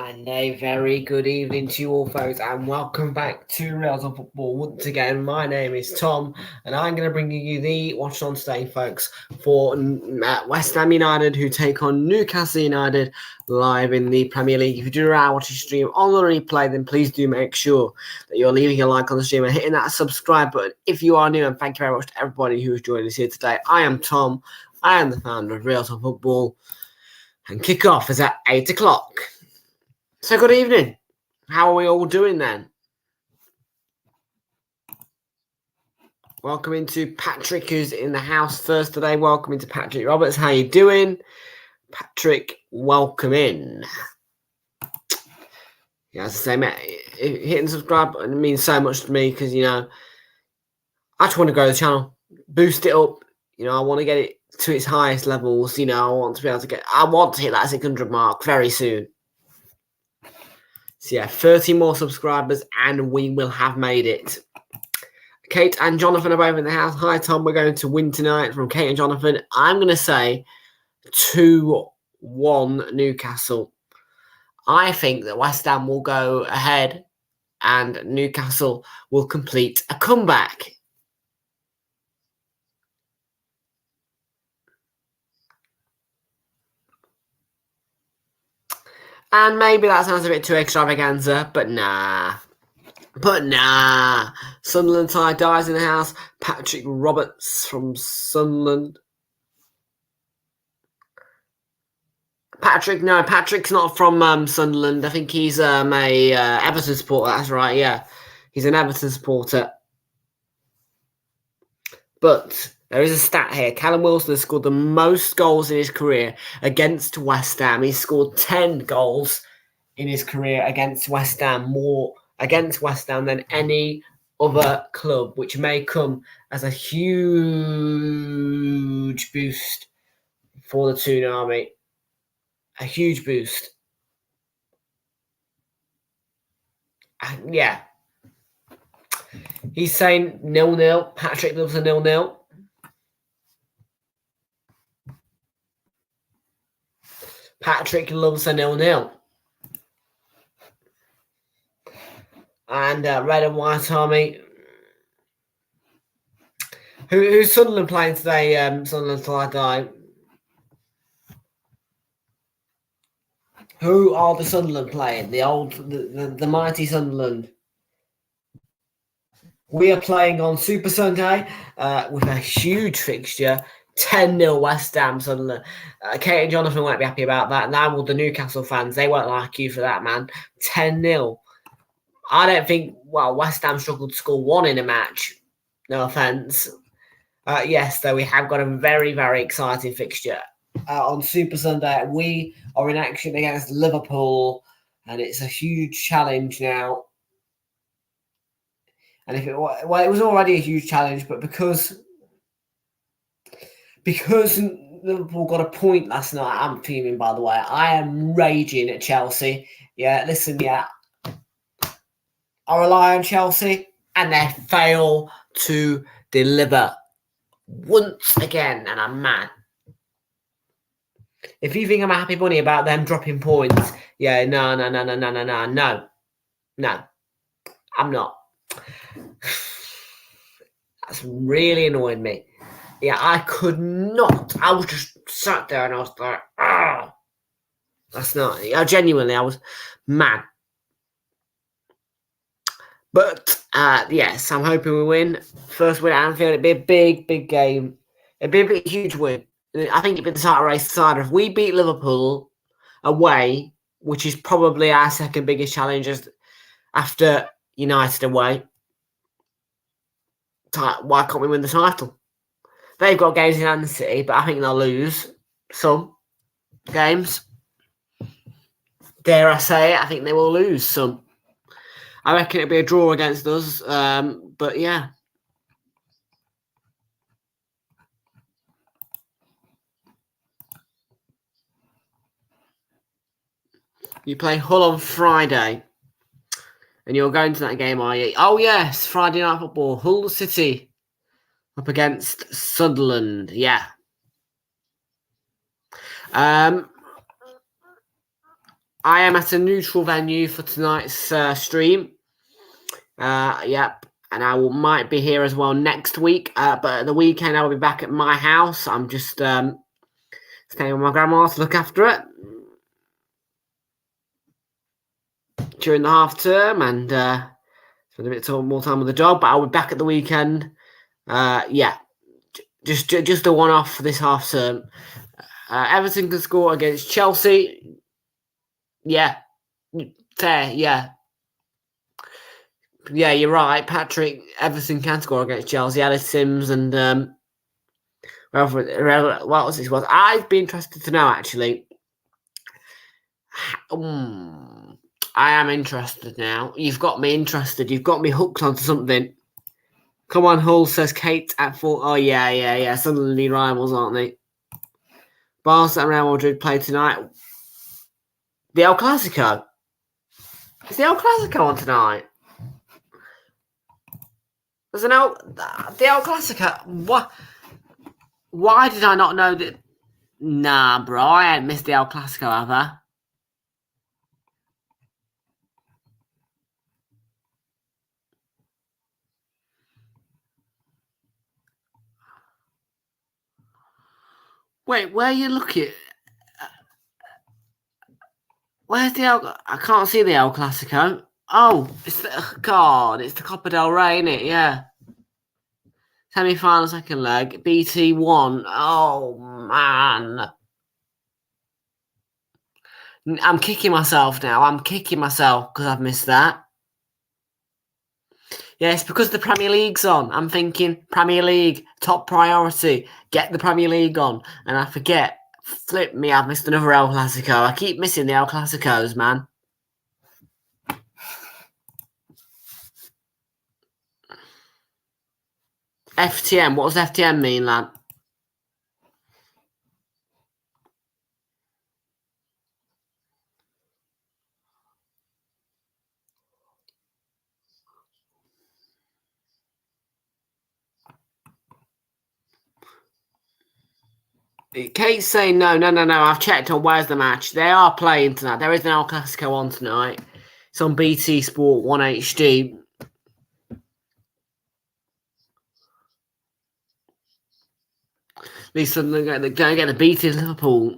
And a very good evening to you all, folks, and welcome back to Realltom Football. Once again, my name is Tom, and I'm going to bring you the watch on today, folks, for West Ham United, who take on Newcastle United live in the Premier League. If you do watch the stream on the replay, then please do make sure that you're leaving a like on the stream and hitting that subscribe button if you are new. And thank you very much to everybody who has joined us here today. I am Tom. I am the founder of Realltom Football, and kick-off is at 8 o'clock. So good evening. How are we all doing then? Welcome into Patrick, who's in the house first today. Welcome into Patrick Roberts. How you doing? Patrick, welcome in. Yeah, as I say, mate, hitting subscribe button means so much to me because, I just want to grow the channel, boost it up. I want to get it to its highest levels. I want to be able to I want to hit that 600 mark very soon. So, 30 more subscribers and we will have made it. Kate and Jonathan are both in the house. Hi, Tom. We're going to win tonight from Kate and Jonathan. I'm going to say 2-1 Newcastle. I think that West Ham will go ahead and Newcastle will complete a comeback. And maybe that sounds a bit too extravaganza, but nah. Sunderland tie dies in the house. Patrick Roberts from Sunderland. Patrick's not from Sunderland. I think he's a Everton supporter. That's right, yeah. He's an Everton supporter. But there is a stat here. Callum Wilson has scored the most goals in his career against West Ham. He's scored 10 goals in his career against West Ham, more against West Ham than any other club, which may come as a huge boost for the Toon Army. A huge boost. Yeah. He's saying 0-0. Patrick loves a 0-0. Patrick loves a 0-0. And Red and White Army. Who's Sunderland playing today? Sunderland till I die. Who are the Sunderland playing? The mighty Sunderland. We are playing on Super Sunday with a huge fixture. 10-0 West Ham Sunderland. Kate and Jonathan won't be happy about that. Now will the Newcastle fans. They won't like you for that, man. 10-0. I don't think, West Ham struggled to score one in a match. No offence. Yes, though, we have got a very, very exciting fixture. On Super Sunday, we are in action against Liverpool, and it's a huge challenge now. And it was already a huge challenge, but because Liverpool got a point last night, I'm fuming, by the way. I am raging at Chelsea. Yeah, listen, I rely on Chelsea, and they fail to deliver once again, and I'm mad. If you think I'm a happy bunny about them dropping points, no, I'm not. That's really annoyed me. Yeah, I could not. I was just sat there and I was like, that's not. Genuinely, I was mad. But, yes, I'm hoping we win. First win at Anfield, it'd be a big, big game. It'd be a big, huge win. I think it'd be the title race decider. If we beat Liverpool away, which is probably our second biggest challenge after United away, why can't we win the title? They've got games in hand City, but I think they'll lose some games. Dare I say it, I think they will lose some. I reckon it'll be a draw against us, but yeah. You play Hull on Friday, and you're going to that game, are you? Oh, yes, Friday Night Football. Hull City up against Sunderland, yeah. I am at a neutral venue for tonight's stream. Yep. And might be here as well next week. But at the weekend, I'll be back at my house. I'm just staying with my grandma to look after it during the half term and spend a bit more time with the dog. But I'll be back at the weekend. Yeah. Just a one-off for this half term. Everton can score against Chelsea. Yeah. Fair, yeah. Yeah, you're right, Patrick. Everton can score against Chelsea. Alice Sims and what was this? I'd be interested to know actually. I am interested now. You've got me interested. You've got me hooked onto something. Come on, Hull, says Kate at 4. Oh yeah. Suddenly rivals, aren't they? Barca and Real Madrid play tonight. The El Clasico. Is the El Clasico on tonight? There's the El Clasico. What? Why did I not know that? Nah, bro, I ain't missed the El Clasico, have I? Wait, where are you looking? Where's the El? I can't see the El Clasico. Oh, it's the Copa del Rey, innit? Yeah. Semi-final, second leg, BT 1. Oh man, I'm kicking myself now. I'm kicking myself because I've missed that. Yeah, it's because the Premier League's on. I'm thinking Premier League, top priority. Get the Premier League on, and I forget. Flip me, I've missed another El Clasico. I keep missing the El Clasicos, man. FTM, what does FTM mean, lad? Kate's saying no. I've checked on where's the match. They are playing tonight. There is an El Clasico on tonight. It's on BT Sport 1 HD. At least they're going to get the beating Liverpool.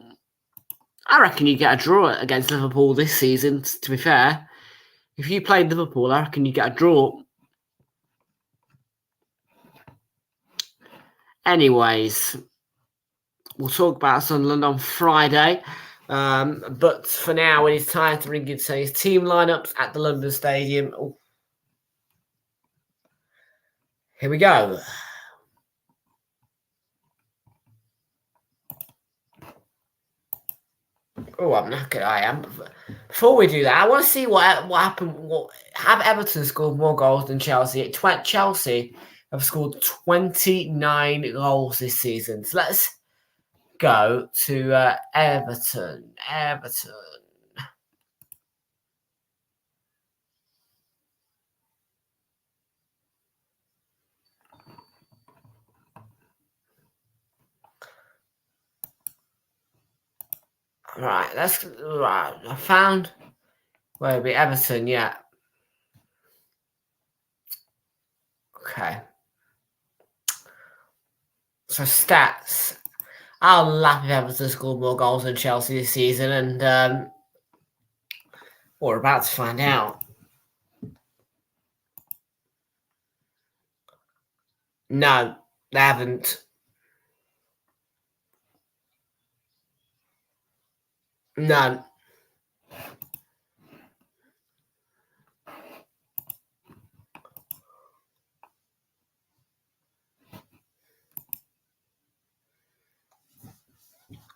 I reckon you get a draw against Liverpool this season, to be fair. If you played Liverpool, I reckon you get a draw. Anyways, we'll talk about Sunderland on Friday. But for now, it is time to bring in his team lineups at the London Stadium. Oh. Here we go. Oh, I'm knackered. I am. Before we do that, I want to see what happened. Have Everton scored more goals than Chelsea? Chelsea have scored 29 goals this season. So let's go to Everton. Right, I found where it'd be Everton, yeah. Okay. So stats. I'll laugh if Everton scored more goals than Chelsea this season, and we're about to find out. No, they haven't. None.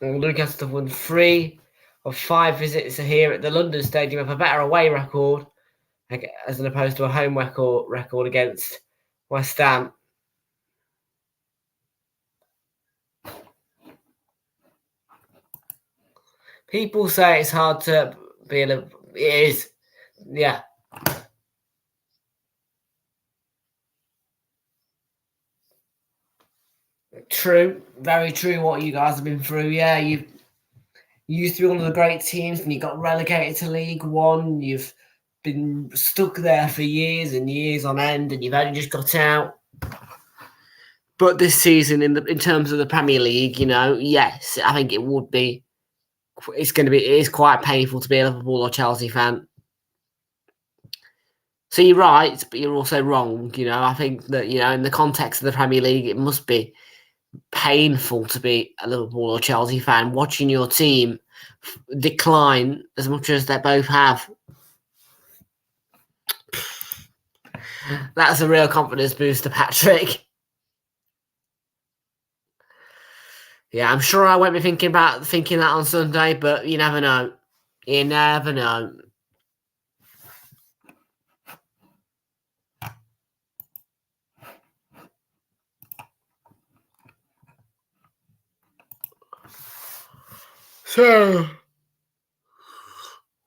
Newcastle have won 3 of 5 visits here at the London Stadium, have a better away record as opposed to a home record against West Ham. People say it's hard to be it is. Yeah. True. Very true what you guys have been through. Yeah, You used to be one of the great teams, and you got relegated to League One. You've been stuck there for years and years on end, and you've only just got out. But this season, in terms of the Premier League, yes, I think it would be. It is quite painful to be a Liverpool or Chelsea fan. So you're right, but you're also wrong. I think that in the context of the Premier League, it must be painful to be a Liverpool or Chelsea fan watching your team decline as much as they both have. That's a real confidence booster, Patrick. Yeah, I'm sure I won't be thinking that on Sunday, but you never know. You never know. So,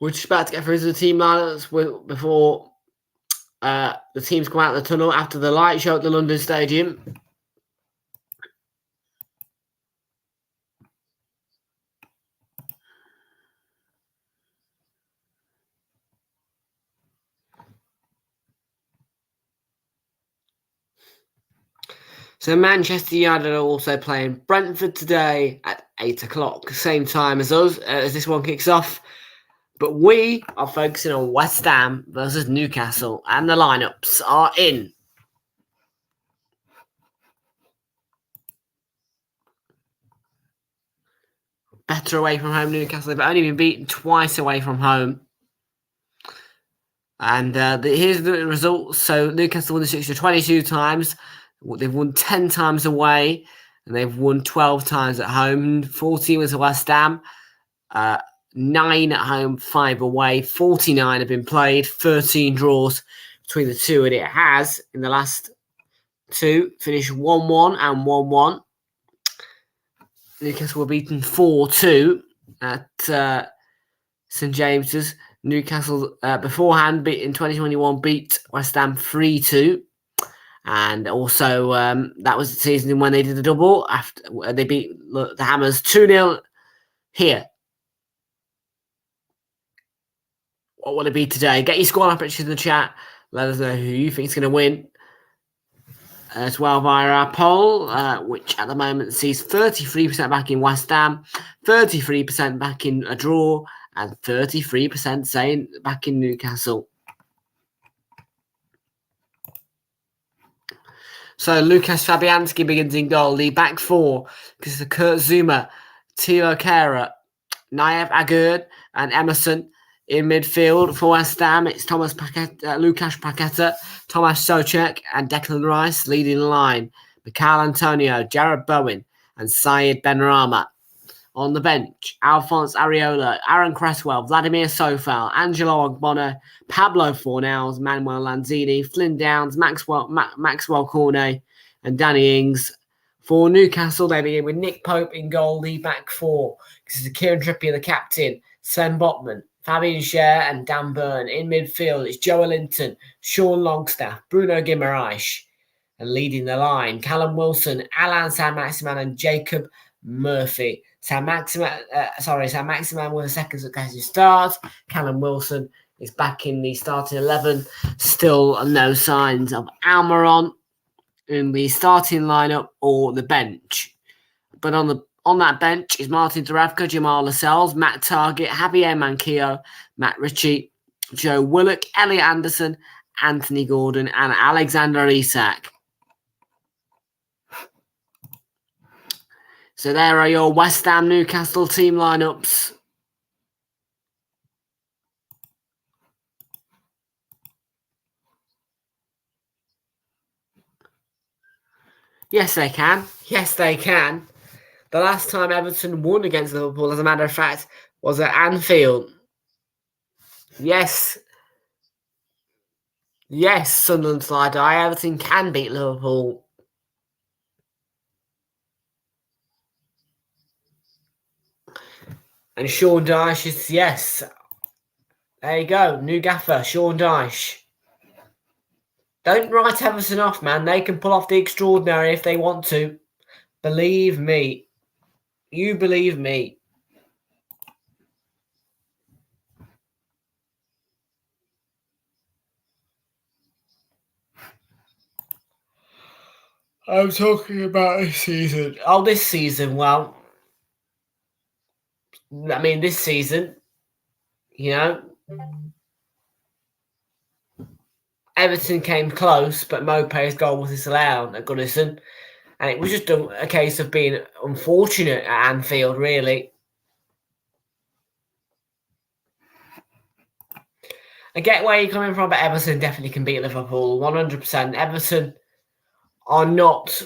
we're just about to get through to the team lineups before the teams come out of the tunnel after the light show at the London Stadium. So Manchester United are also playing Brentford today at 8 o'clock, same time as us, as this one kicks off. But we are focusing on West Ham versus Newcastle, and the lineups are in. Better away from home, Newcastle. They've only been beaten twice away from home. And here's the results. So Newcastle won the fixture 22 times. They've won 10 times away, and they've won 12 times at home. 14 was West Ham. 9 at home, 5 away. 49 have been played. 13 draws between the two, and it has, in the last two, finished 1-1 and 1-1. Newcastle were beaten 4-2 at St James's. Newcastle beforehand in 2021 beat West Ham 3-2. And also, that was the season when they did the double. After they beat the Hammers 2-0 here. What will it be today? Get your scoreline predictions in the chat. Let us know who you think is going to win. As well via our poll, which at the moment sees 33% back in West Ham, 33% back in a draw, and 33% saying back in Newcastle. So Lucas Fabianski begins in goal. The back four, because of Kurt Zouma, Tilo Kehrer, Nayev Aguerd, and Emerson. In midfield for West Ham, it's Lucas Paqueta, Thomas Souček, and Declan Rice leading the line. Mikel Antonio, Jared Bowen, and Syed Benrahma. On the bench, Alphonse Areola, Aaron Cresswell, Vladimir Sofal, Angelo Ogbonna, Pablo Fornals, Manuel Lanzini, Flynn Downs, Maxwell Cornet, and Danny Ings. For Newcastle, they begin with Nick Pope in goal, the back four. This is Kieran Trippier, the captain, Sven Botman, Fabian Schär, and Dan Burn. In midfield, it's Joe Linton, Sean Longstaff, Bruno Guimaraes. And leading the line, Callum Wilson, Alan Saint-Maximin, and Jacob Murphy. Saint-Maximin with a second successive start. Callum Wilson is back in the starting 11. Still no signs of Almiron in the starting lineup or the bench. But on that bench is Martin Dubravka, Jamal Lascelles, Matt Targett, Javier Manquillo, Matt Ritchie, Joe Willock, Elliot Anderson, Anthony Gordon, and Alexander Isak. So there are your West Ham Newcastle team lineups. Yes, they can. Yes, they can. The last time Everton won against Liverpool, as a matter of fact, was at Anfield. Yes. Yes, Sunderland slide die. Everton can beat Liverpool. And Sean Dyche is, yes. There you go. New gaffer, Sean Dyche. Don't write Everton off, man. They can pull off the extraordinary if they want to. Believe me. You believe me. I'm talking about this season. Oh, this season, well, I mean, this season, you know, Everton came close, but Mopé's goal was disallowed at Goodison. And it was just a case of being unfortunate at Anfield, really. I get where you're coming from, but Everton definitely can beat Liverpool, 100%. Everton are not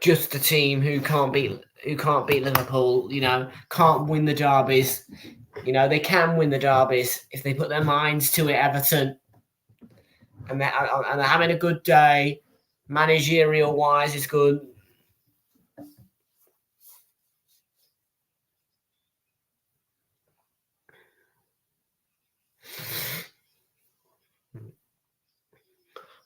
just a team who can't beat Liverpool. You know, can't win the derbies. You know, they can win the derbies if they put their minds to it. Everton, and they're having a good day. Managerial wise, it's good.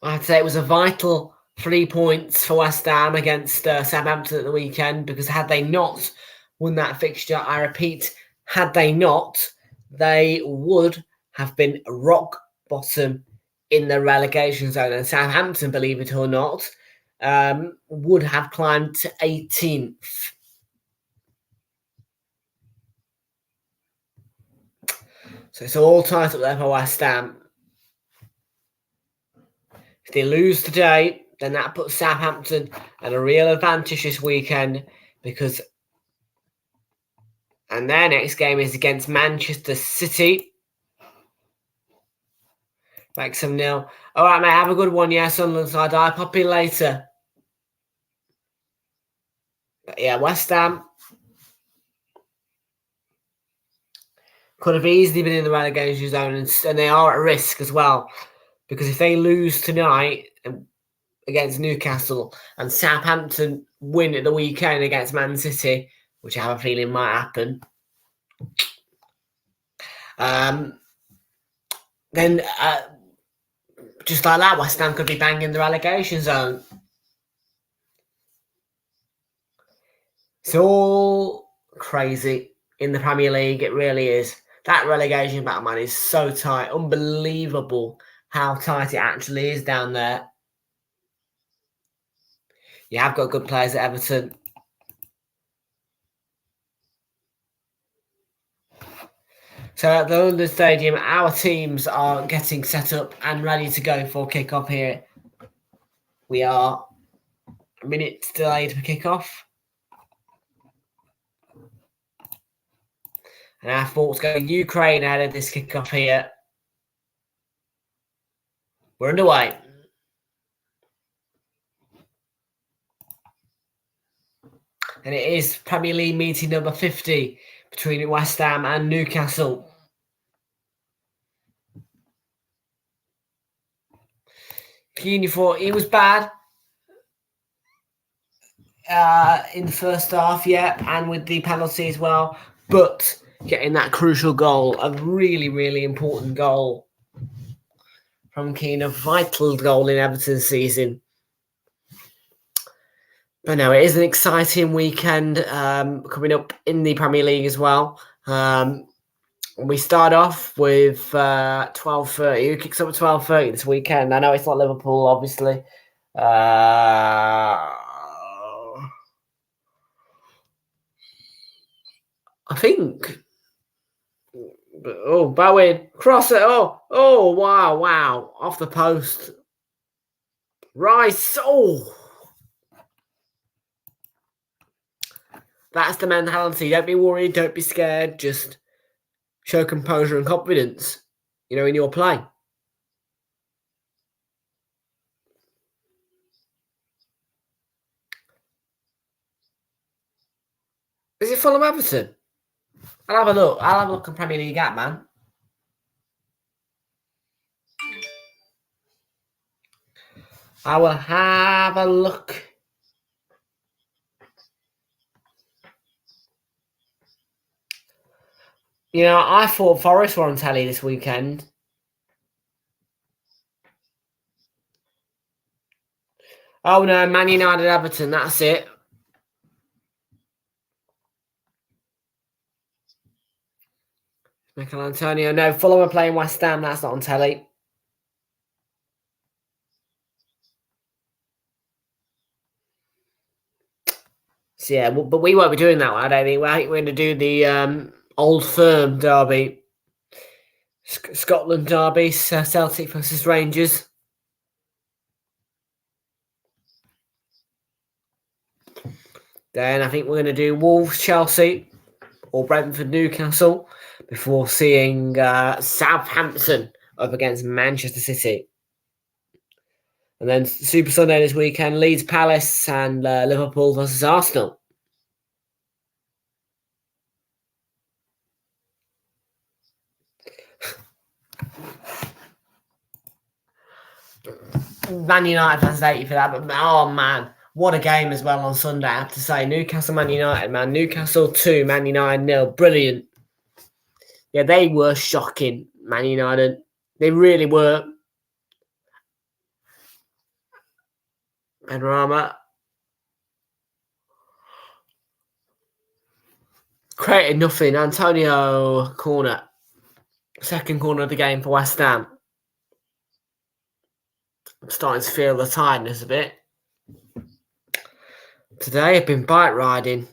I'd say it was a vital 3 points for West Ham against Southampton at the weekend, because had they not won that fixture, I repeat, had they not, they would have been rock bottom in the relegation zone. And Southampton, believe it or not, would have climbed to 18th. So it's all tight up there for West Ham. If they lose today, then that puts Southampton at a real advantage this weekend, because and their next game is against Manchester City. Back 7-0. All right, mate, have a good one. Yeah, Sunderland side. I'll pop in later. But yeah, West Ham could have easily been in the relegation zone, and they are at risk as well, because if they lose tonight against Newcastle and Southampton win at the weekend against Man City, which I have a feeling might happen, then just like that, West Ham could be banging the relegation zone. It's all crazy in the Premier League. It really is. That relegation battle, man, is so tight. Unbelievable how tight it actually is down there. You have got good players at Everton. So at the London Stadium, our teams are getting set up and ready to go for kick-off here. We are a minute delayed for kick-off. And our thoughts go Ukraine ahead of this kick-off here. We're underway. And it is Premier League meeting number 50 between West Ham and Newcastle. Keane thought he was bad in the first half, yeah, and with the penalty as well. But getting that crucial goal, a really, really important goal from Keane, a vital goal in Everton's season. But no, it is an exciting weekend coming up in the Premier League as well. We start off with 12:30. Who kicks up at 12:30 this weekend? I know it's not Liverpool, obviously. I think. Oh, Bowen. Cross it. Oh, wow. Off the post. Rice. Oh. That's the mentality. Don't be worried. Don't be scared. Just show composure and confidence, in your play. Is it Fulham Everton? I'll have a look. I'll have a look at Premier League app, man. I will have a look. I thought Forest were on telly this weekend. Oh no, Man United Everton, that's it. Michael Antonio. No, Fulham are playing West Ham, that's not on telly. So yeah, but we won't be doing that one, I don't think. We're going to do the Old Firm derby. Scotland derby, Celtic versus Rangers. Then I think we're going to do Wolves, Chelsea, or Brentford, Newcastle, before seeing Southampton up against Manchester City. And then Super Sunday this weekend, Leeds Palace and Liverpool versus Arsenal. Man United fans hate you for that, but oh man, what a game as well on Sunday, I have to say. Newcastle, Man United, man. Newcastle 2, Man United 0. Brilliant. Yeah, they were shocking, Man United. They really were. Panorama. Created nothing. Antonio corner. Second corner of the game for West Ham. I'm starting to feel the tiredness a bit. Today I've been bike riding.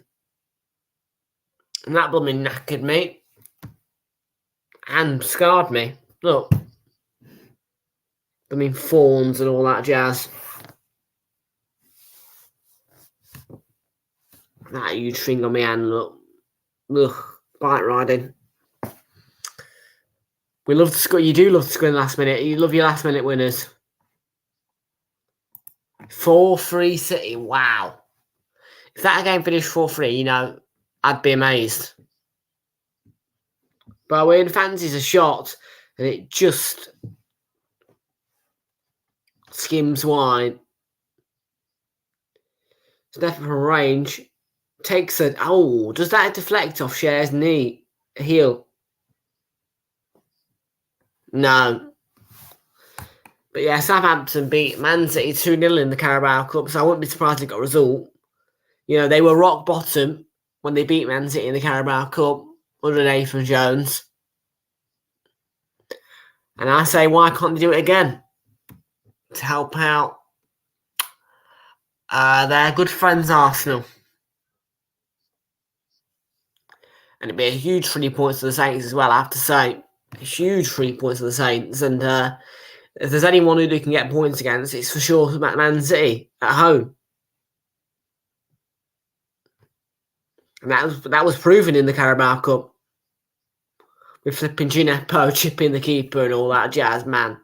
And that blooming knackered me. And scarred me. Look. I mean, fawns and all that jazz. That huge thing on my hand, look. Ugh, bike riding. We love to score. You do love to score in the last minute. You love your last minute winners. 4-3 City. Wow. If that game finished 4-3, you know, I'd be amazed. But when fancies a shot and it just skims wide, it's definitely from range. Takes a does that deflect off Cher's knee? Heel? No. But yeah, Southampton beat Man City 2-0 in the Carabao Cup, so I wouldn't be surprised if it got a result. You know, they were rock bottom when they beat Man City in the Carabao Cup under Nathan Jones. And I say, why can't they do it again? To help out their good friends Arsenal. And it'd be a huge 3 points to the Saints as well, I have to say. A huge 3 points to the Saints. And if there's anyone who they can get points against, it's for sure Man City at home. And that was proven in the Carabao Cup. With flipping Gineppo chipping the keeper and all that jazz, man.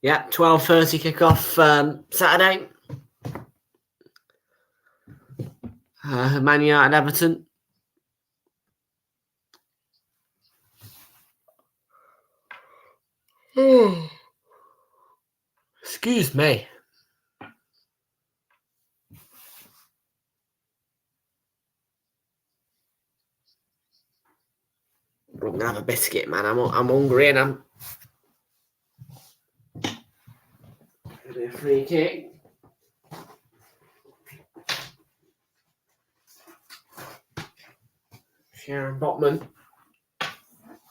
Yep, 12:30 kickoff Saturday. Man United, Everton. Excuse me. I'm gonna have a biscuit, man. I'm hungry and I'm. A free kick. Sharon Botman.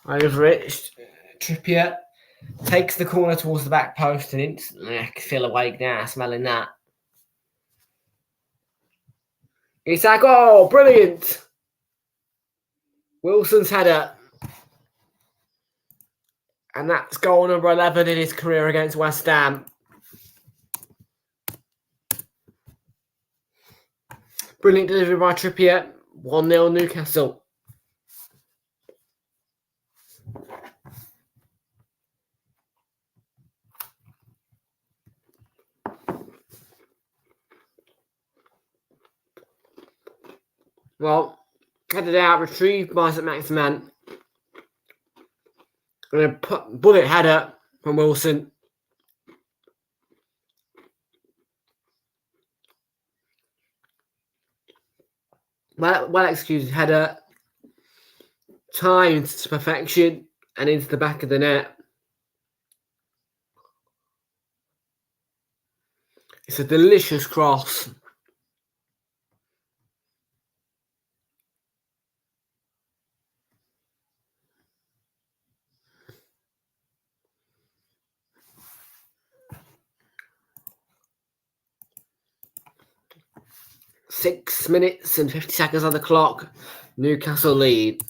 Over it. Trippier takes the corner towards the back post and instantly I can feel awake now smelling that. It's like, oh, brilliant. Wilson's header. And that's goal number 11 in his career against West Ham. Brilliant delivery by Trippier. 1-0 Newcastle. Well, headed out, retrieved by St. Maximan. And a bullet header from Wilson. Well executed header. Timed to perfection and into the back of the net. It's a delicious cross. 6 minutes and 50 seconds on the clock. Newcastle lead.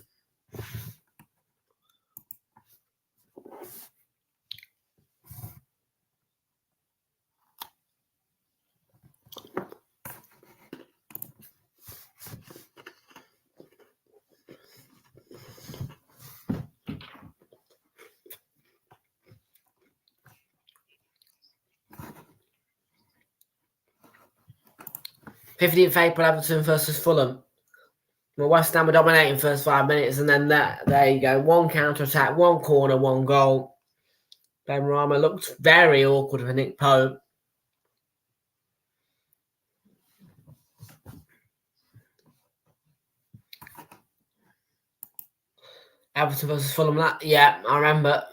"15th April, Everton versus Fulham. Well, West Ham were dominating first 5 minutes, and then there you go. One counter-attack, one corner, one goal. Benrahma looked very awkward for Nick Pope. Everton versus Fulham, yeah, I remember.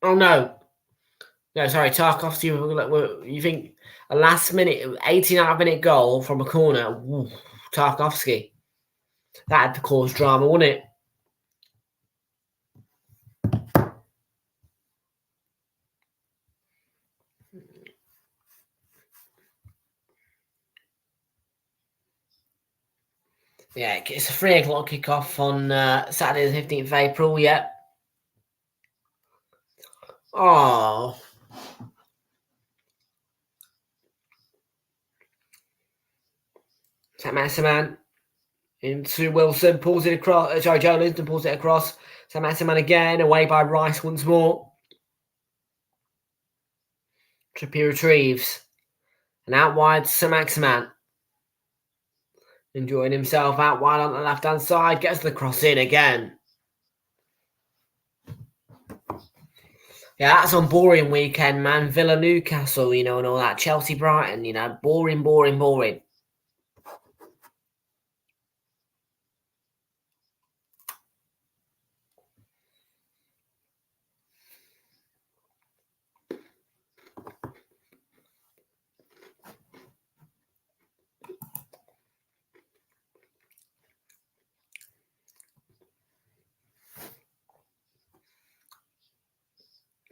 Oh, no. No, sorry, Tarkovsky, you think a last minute, 18.5-minute goal from a corner, Tarkovsky. That had to cause drama, wouldn't it? Yeah, it's a 3 o'clock kickoff on Saturday the 15th of April, yeah. Oh. Saint-Maximin into Wilson, pulls it across. Joe Linton pulls it across. Saint-Maximin again, away by Rice once more. Trippier retrieves. And out wide, Saint-Maximin. Enjoying himself out wide on the left-hand side. Gets the cross in again. Yeah, that's on boring weekend, man. Villa, Newcastle, and all that. Chelsea, Brighton, boring, boring, boring.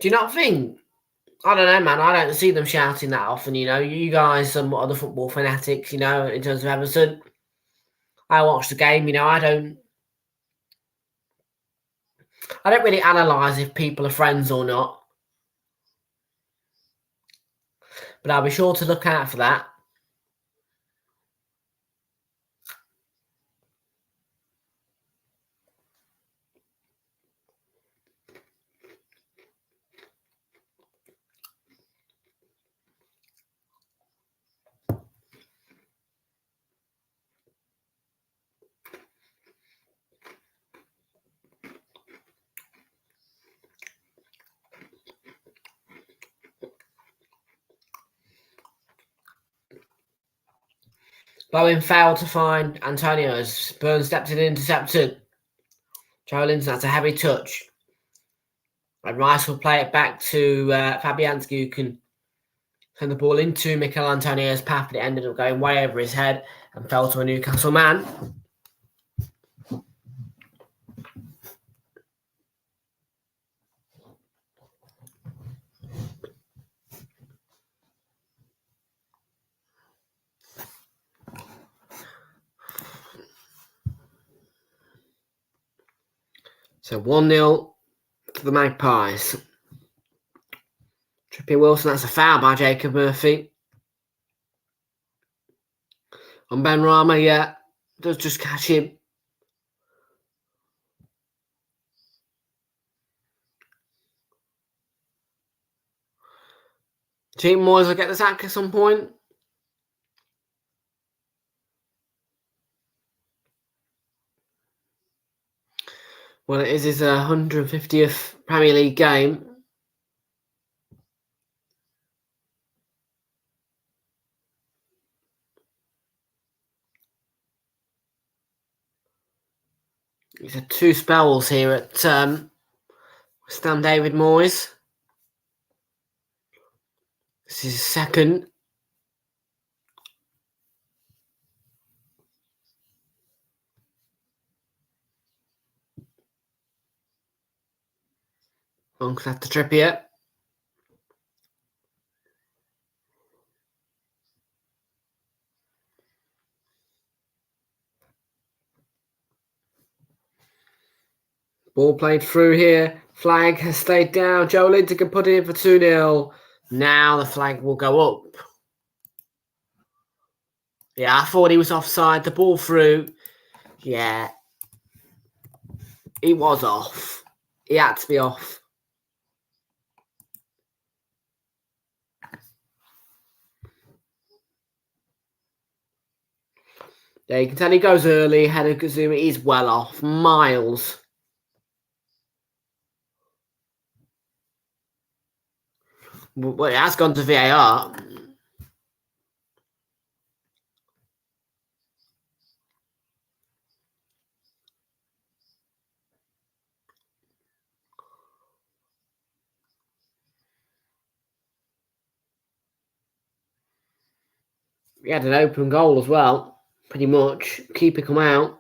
Do you not think? I don't know, man. I don't see them shouting that often, You guys, some other football fanatics, in terms of Everton. I watch the game, I don't really analyse if people are friends or not. But I'll be sure to look out for that. Bowen failed to find Antonio as Burns stepped in and intercepted. Joe Linton, that's a heavy touch. And Rice will play it back to Fabianski, who can send the ball into Mikel Antonio's path, but it ended up going way over his head and fell to a Newcastle man. So 1-0 to the Magpies. Trippier Wilson, that's a foul by Jacob Murphy. On Benrahma, yeah, does just catch him. Team Moyes will get the sack at some point. Well, it is his 150th Premier League game. He's had 2 spells here at West Ham David Moyes. This is his second. On to Trippier. Ball played through here. Flag has stayed down. Joelinton can put it in for 2-0. Now the flag will go up. Yeah, I thought he was offside. The ball through. Yeah. He was off. He had to be off. Yeah, you can tell he goes early. Head of Kazuma, he's well off. Miles. Well, it has gone to VAR. He had an open goal as well. Pretty much. Keeper come out.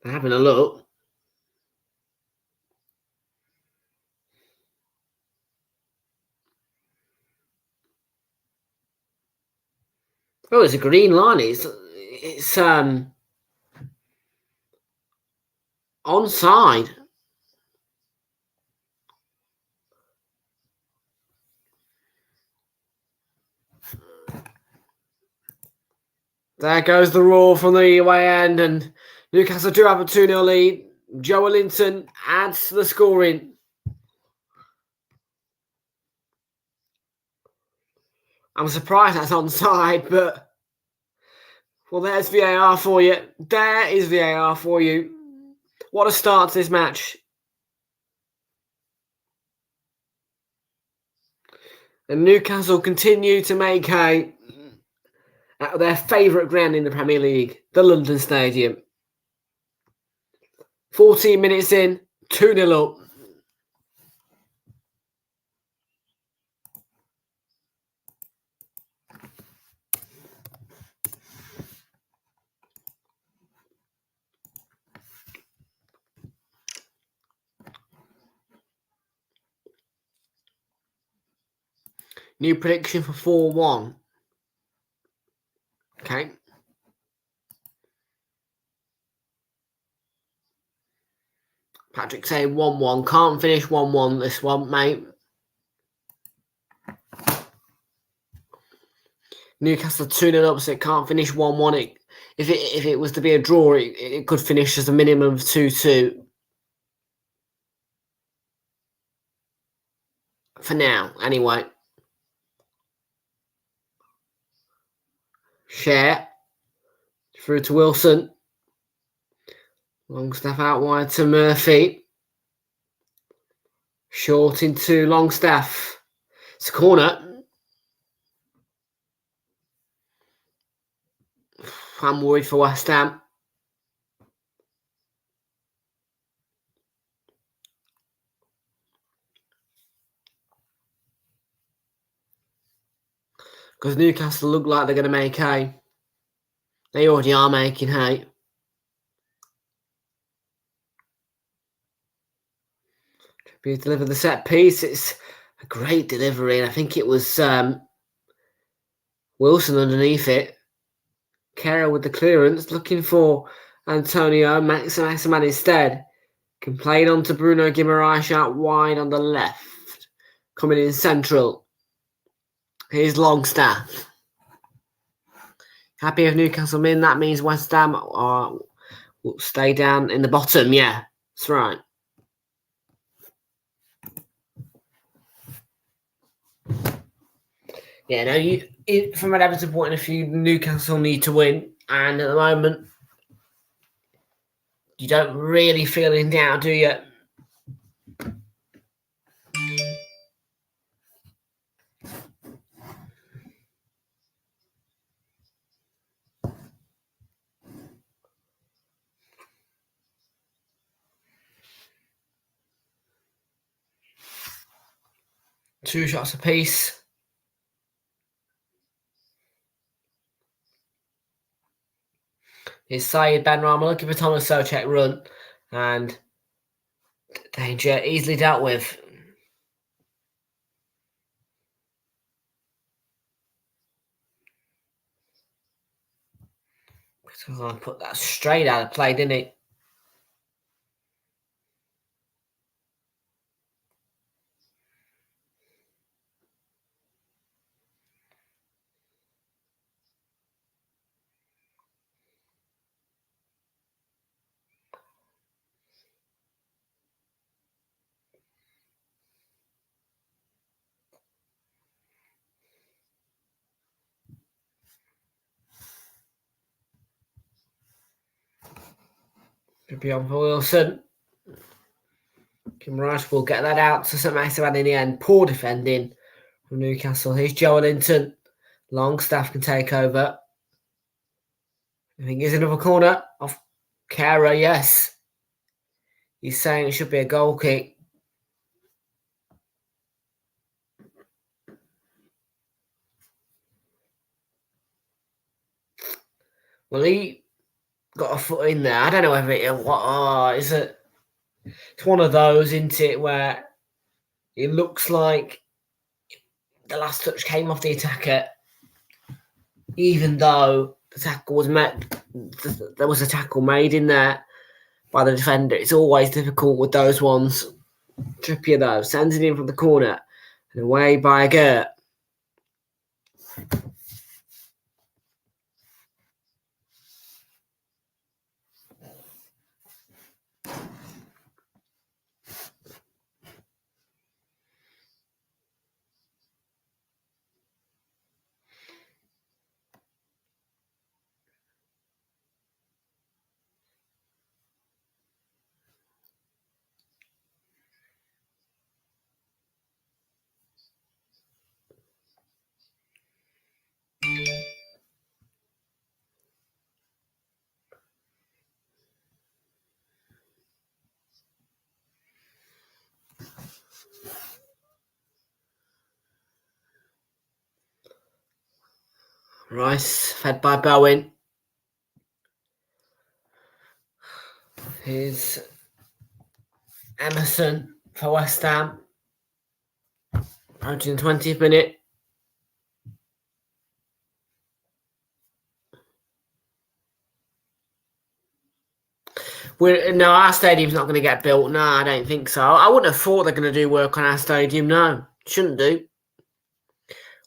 They're having a look. Oh, it's a green line. It's onside. There goes the roar from the away end, and Newcastle do have a 2-0 lead. Joelinton adds to the scoring. I'm surprised that's onside, but well, there's VAR for you. There is VAR for you. What a start to this match. And Newcastle continue to make hay at their favourite ground in the Premier League, the London Stadium. 14 minutes in, 2-0 up. New prediction for 4-1. Okay. Patrick saying 1-1. Can't finish 1-1 this one, mate. Newcastle 2-0 up, so it can't finish 1-1. If it was to be a draw, it could finish as a minimum of 2-2. For now, anyway. Share. Through to Wilson. Longstaff out wide to Murphy. Short into Longstaff. It's a corner. I'm worried for West Ham. Because Newcastle look like they're going to make hay. They already are making hay. Be deliver the set piece. It's a great delivery, and I think it was Wilson underneath it. Kera with the clearance, looking for Antonio. Maximan instead can play it on to Bruno Guimaraes out wide on the left. Coming in central. Here's Longstaff. Happy with Newcastle in. That means West Ham will stay down in the bottom. Yeah, that's right. Yeah, no, from an Everton point of view, Newcastle need to win. And at the moment, you don't really feel in doubt, do you? Two shots apiece. Is Syed Benrahma looking for Thomas Soucek run, and danger easily dealt with. So I put that straight out of play, didn't he? Should be on for Wilson. Kim Rice will get that out to St Maximin in the end. Poor defending from Newcastle. Here's Joelinton. Longstaff can take over. I think here's another corner off Kara, yes. He's saying it should be a goal kick. Well, he got a foot in there. I don't know whether it's one of those, isn't it, where it looks like the last touch came off the attacker, even though the tackle was met. There was a tackle made in there by the defender. It's always difficult with those ones. Trippier, though, sends it in from the corner and away by Gert. Rice fed by Bowen. Here's Emerson for West Ham. Approaching the 20th minute. No, our stadium's not going to get built. No, I don't think so. I wouldn't have thought they're going to do work on our stadium. No, shouldn't do.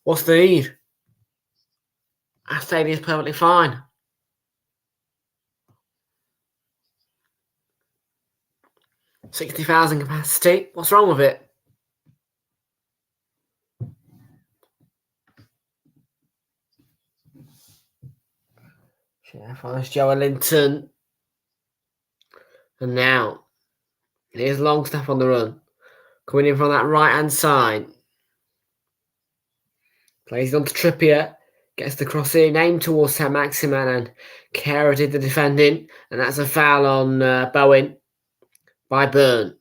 What's the need? Our stadium's perfectly fine. 60,000 capacity. What's wrong with it? Yeah, finds Joelinton. And now, here's Longstaff on the run. Coming in from that right-hand side. Plays it on to Trippier. Gets the cross in, aimed towards St Maximin, and Kara did the defending. And that's a foul on Bowen by Byrne.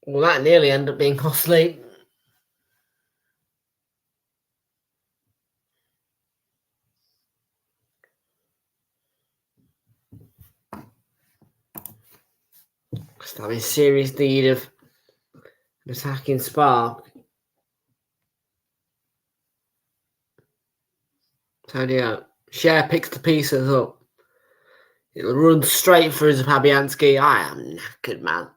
Well, that nearly ended up being costly. Still having serious need of an attacking spark. Antonio. Share picks the pieces up. It'll run straight through Fabianski. I am knackered, man.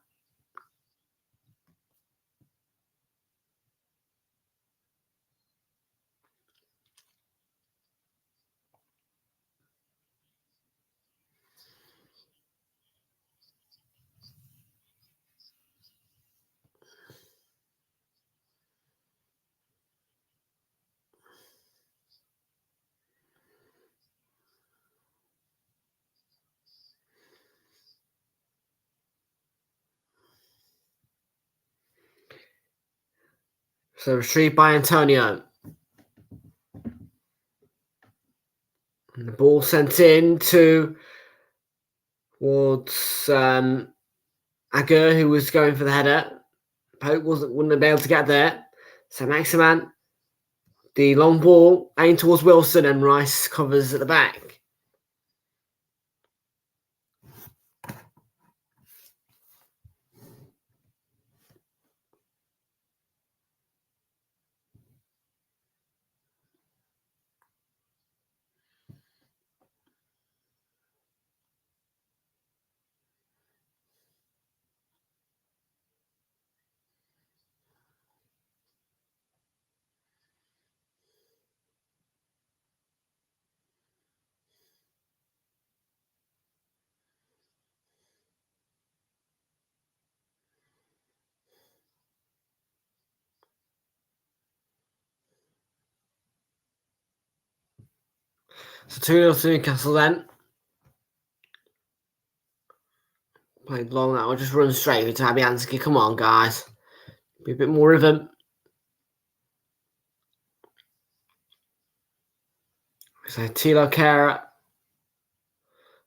So retrieved by Antonio. And the ball sent in towards Agur, who was going for the header. Pope wouldn't have been able to get there. So Maximan, the long ball aimed towards Wilson, and Rice covers at the back. So 2-0 to Newcastle then. Played long, that will just run straight into Fabianski. Come on, guys. Be a bit more rhythm. So Tilo Kehrer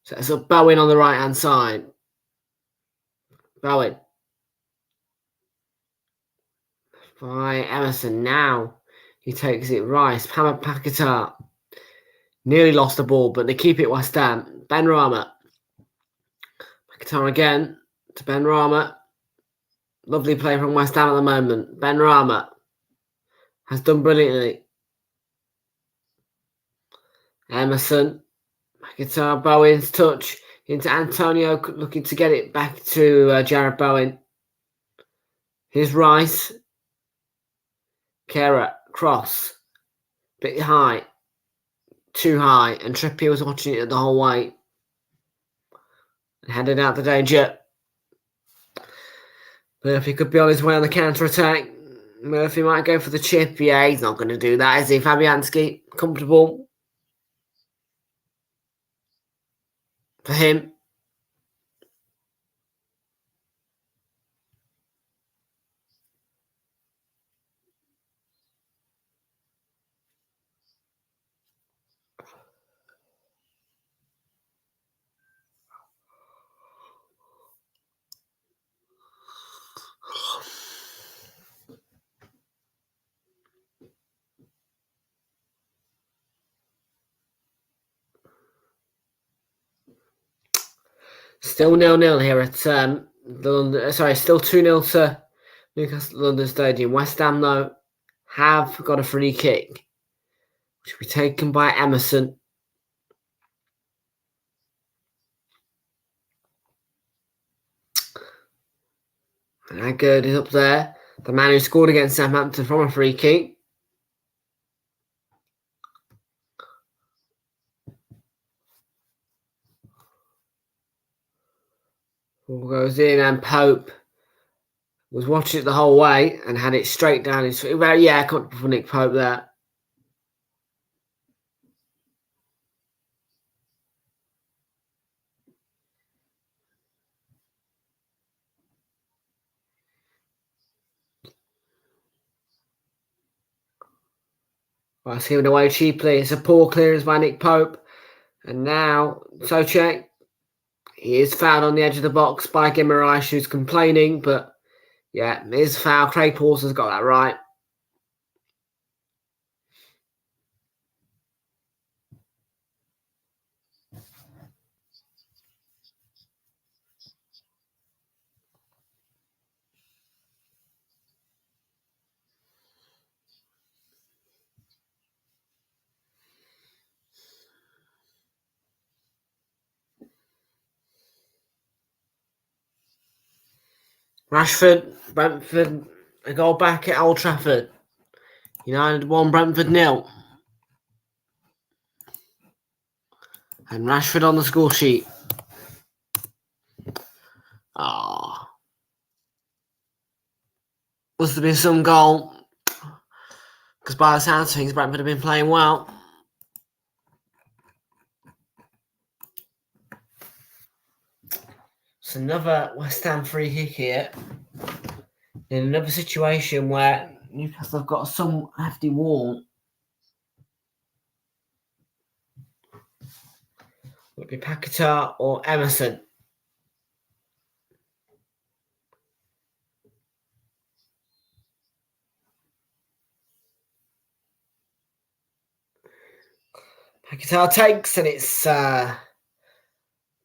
sets up Bowen on the right hand side. Bowen. By Emerson now. He takes it. Rice. Hamad Paquetá. Nearly lost the ball, but they keep it West Ham. Ben Rama. Paquetá again to Ben Rama. Lovely play from West Ham at the moment. Ben Rama has done brilliantly. Emerson. Paquetá. Bowen's touch into Antonio, looking to get it back to Jared Bowen. Here's Rice. Kehrer. Cross. Bit high. Too high. And Trippier was watching it the whole way. And headed out the danger. Murphy could be on his way on the counter-attack. Murphy might go for the chip. Yeah, he's not going to do that, is he? Fabianski, comfortable. For him. Still 0-0 here at still 2-0 to Newcastle London Stadium. West Ham, though, have got a free kick, which will be taken by Emerson. And Agard is up there. The man who scored against Southampton from a free kick. Ball goes in, and Pope was watching it the whole way and had it straight down his feet. Well, yeah, comfortable for Nick Pope there. Well, it's given away cheaply. It's a poor clearance by Nick Pope. And now, Sochek, he is fouled on the edge of the box by Guimaraes, who's complaining, but yeah, it is a foul. Craig Paulson's got that right. Rashford, Brentford, a goal back at Old Trafford. United 1, Brentford 0. And Rashford on the score sheet. Oh. Must have been some goal. Because by the sounds of things, Brentford have been playing well. Another West Ham free kick here. In another situation where Newcastle have got some hefty wall. Would it be Paquetá or Emerson? Paquetá takes, and it's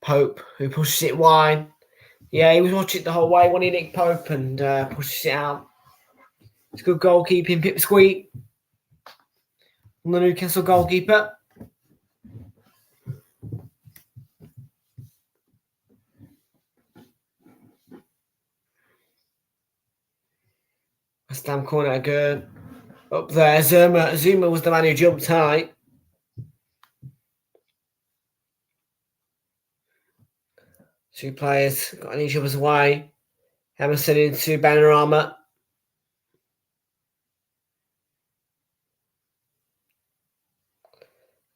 Pope who pushes it wide. Yeah, he was watching it the whole way when he nicked Pope and pushes it out. It's good goalkeeping, pipsqueak from the Newcastle goalkeeper. West Ham corner good. Up there, Zuma. Zuma was the man who jumped high. Two players got in each other's way. Emerson into Benrahma.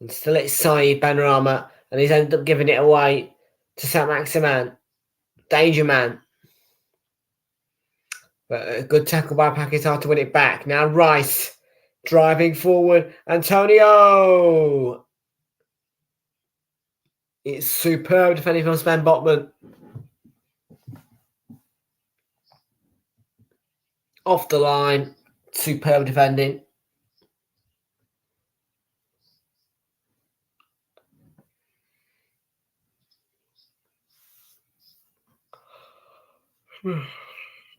And still it's Saeed Benrahma. And he's ended up giving it away to Saint-Maximin. Danger man. But a good tackle by Paquetá to win it back. Now Rice driving forward. Antonio! It's superb defending from Sven Botman. Off the line. Superb defending.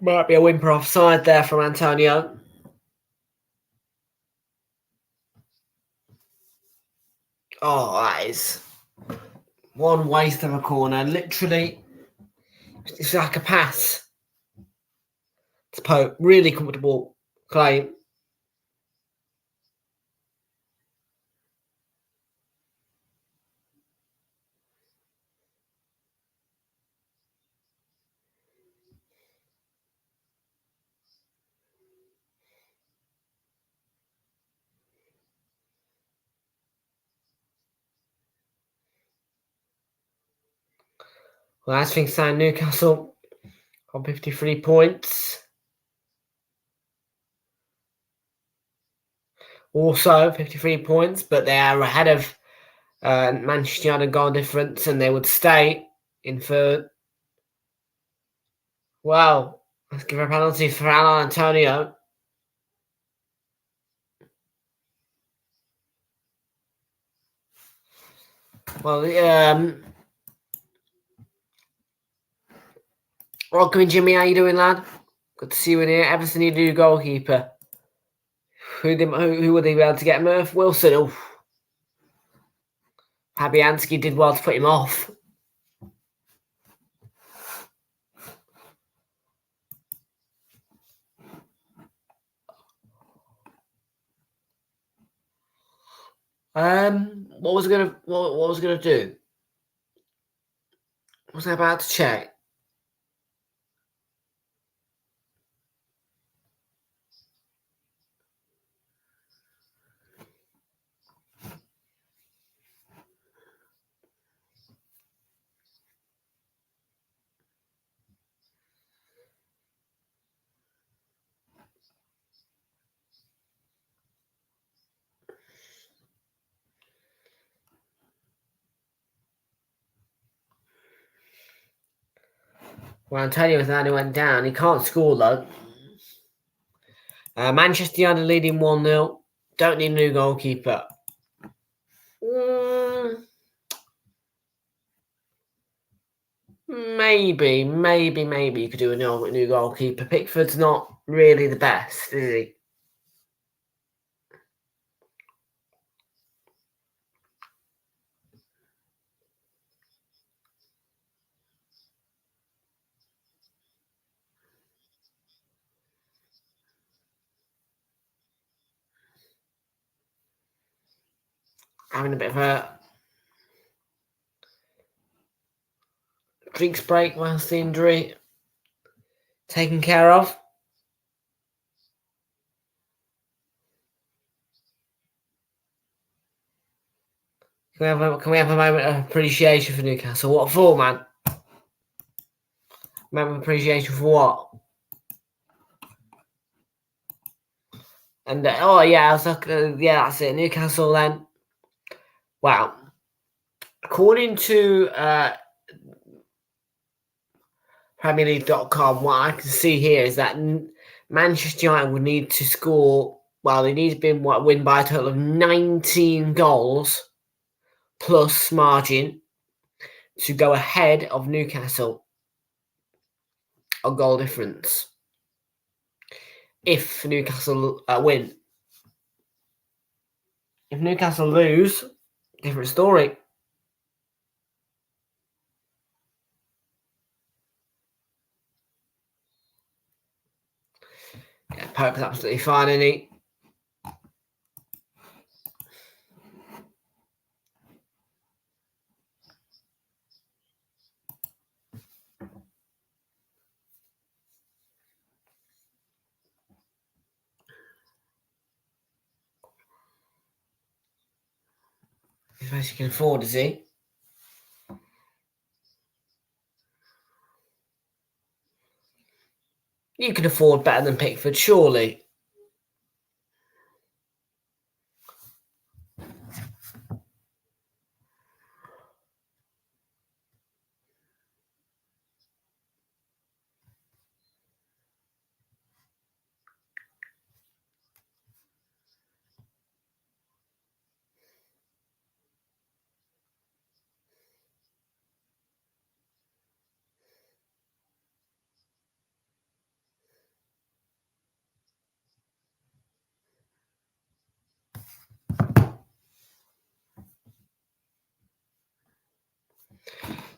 Might be a whimper offside there from Antonio. Oh, that is one waste of a corner. Literally, it's like a pass. It's Pope. Really comfortable claim. Well, as things stand, Newcastle on 53 points. Also 53 points, but they are ahead of Manchester United goal difference, and they would stay in third. Well, let's give a penalty for Alan Antonio. Well, welcome in, Jimmy. How you doing, lad? Good to see you in here. Everton, you do goalkeeper. Who would they be able to get? Murph Wilson. Oh, Fabianski did well to put him off. What was I gonna do? What was I about to check? Well, Antonio was the man who went down. He can't score though. Manchester United leading 1-0. Don't need a new goalkeeper. Maybe you could do a new goalkeeper. Pickford's not really the best, is he? Having a bit of a drinks break whilst the injury taken care of. Can we have a moment of appreciation for Newcastle? What for, man? Moment of appreciation for what? And oh yeah, I was looking. Yeah, that's it. Newcastle then. Wow. According to PremierLeague.com, what I can see here is that Manchester United would need to score. Well, they need to win by a total of 19 goals plus margin to go ahead of Newcastle on goal difference. If Newcastle win. If Newcastle lose, different story. Yeah, Pope's absolutely fine, isn't he? He's best he can afford, is he? You can afford better than Pickford, surely.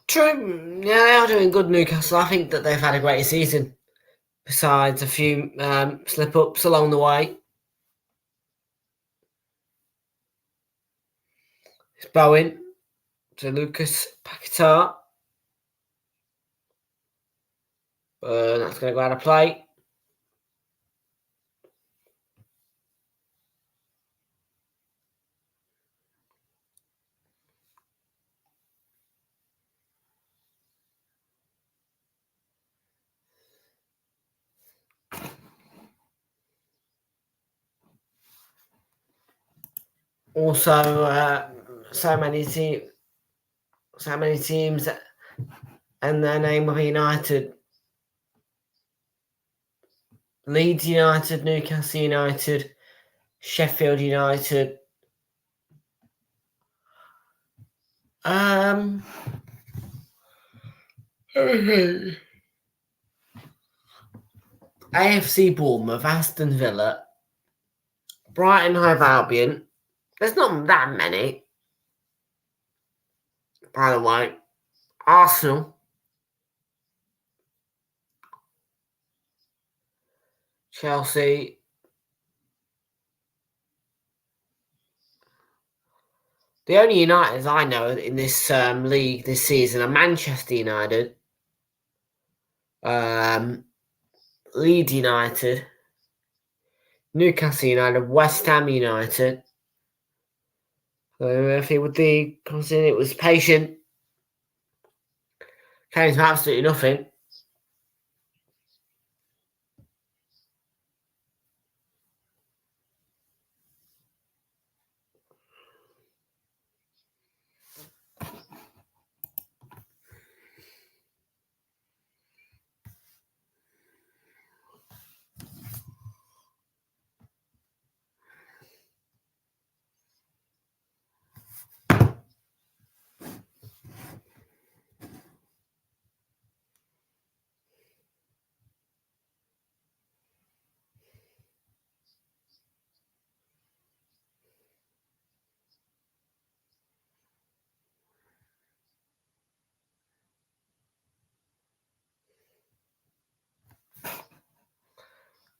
True. Yeah, they are doing good, Newcastle. I think that they've had a great season. Besides a few slip-ups along the way. It's Bowen to Lucas Paquetá. That's going to go out of play. Also, so many teams and their name of United. Leeds United, Newcastle United, Sheffield United. AFC Bournemouth, Aston Villa, Brighton Hove Albion. There's not that many, by the way. Arsenal, Chelsea. The only Uniteds I know in this league this season are Manchester United, Leeds United, Newcastle United, West Ham United. So if it would be considered it was patient, came to absolutely nothing.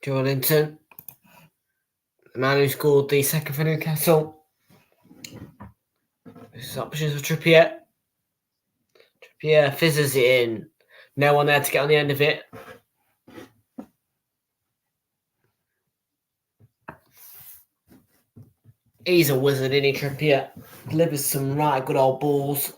Jordanton, the man who scored the second for Newcastle. This is options for Trippier. Trippier fizzes it in. No one there to get on the end of it. He's a wizard, isn't he, Trippier? Delivers some right good old balls.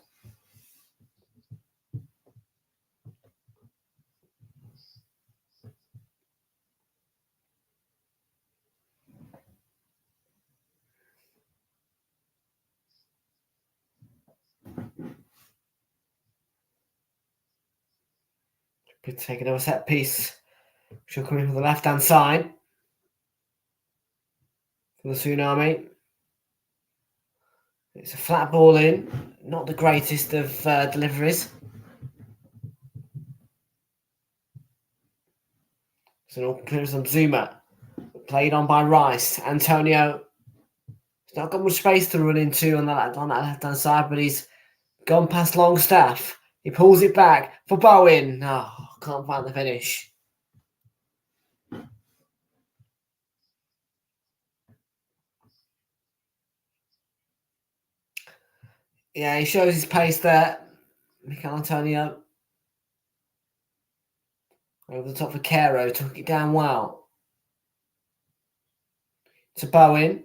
Could take another set piece. She'll come in from the left-hand side for the Tsunami. It's a flat ball in, not the greatest of deliveries. So an clearance on Zuma. Played on by Rice. Antonio. He's not got much space to run into on that left-hand side, but he's gone past Longstaff. He pulls it back for Bowen. Oh, can't find the finish. Yeah, he shows his pace there. Mikel Antonio. Over the top for Caro. Took it down well. To Bowen.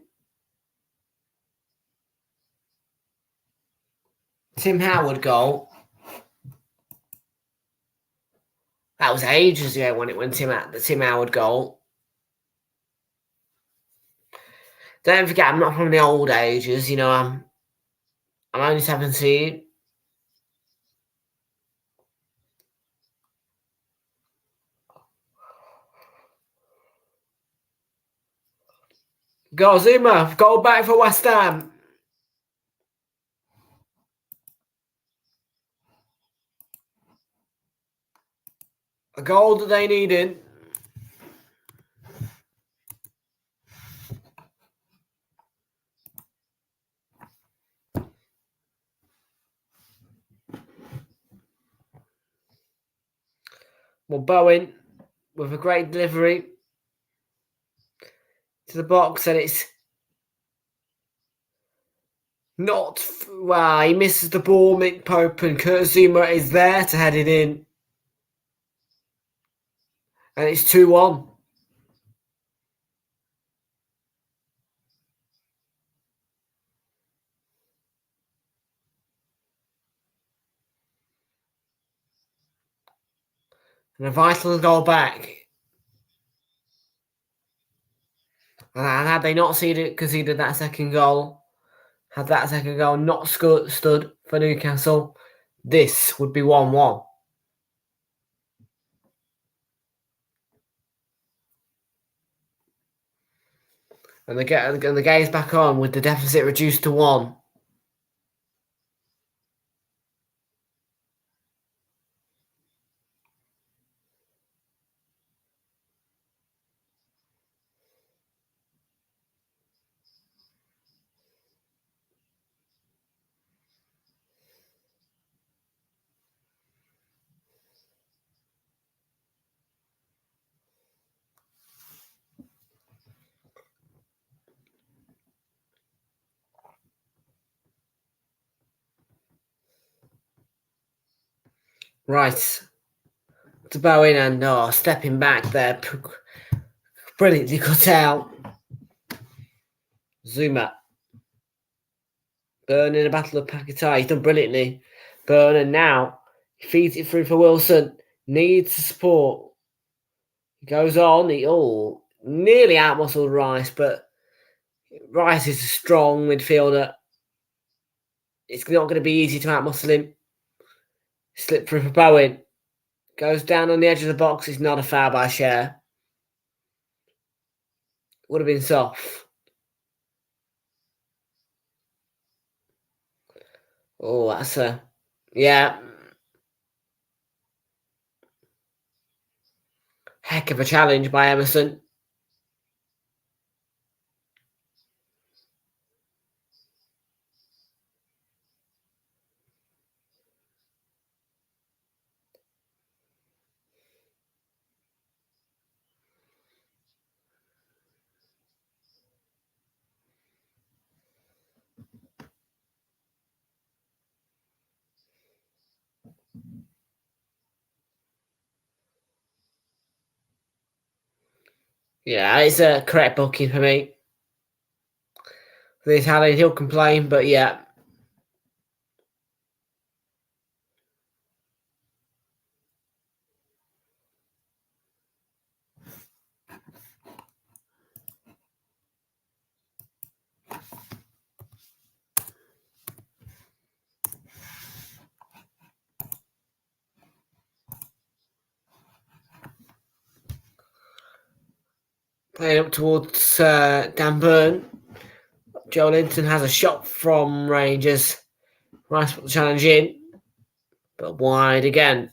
Tim Howard goal. That was ages ago when the Tim Howard goal. Don't forget, I'm not from the old ages. You know, I'm only 17. Go Zuma, goal back for West Ham. A goal that they needed. Well, Bowen with a great delivery to the box, and it's not well. He misses the ball. Mick Pope and Kurt Zuma is there to head it in, and it's 2-1. And a vital goal back. And had they not conceded that second goal, had that second goal not stood for Newcastle, this would be 1-1. And the game's back on with the deficit reduced to 1. Right. To Bowen and stepping back there. Brilliantly cut out. Zuma. Burn in a battle of Paquetá. He's done brilliantly. Burn, and now he feeds it through for Wilson. Needs support. He goes on. He nearly outmuscled Rice, but Rice is a strong midfielder. It's not going to be easy to outmuscle him. Slip through for Bowen. Goes down on the edge of the box. It's not a foul by Cher. Would have been soft. Oh, that's a... Yeah. Heck of a challenge by Emerson. Yeah, it's a correct booking for me. For the Italian, he'll complain, but yeah. Playing up towards Dan Burn. Joelinton has a shot from Rangers. Rice put the challenge in, but wide again.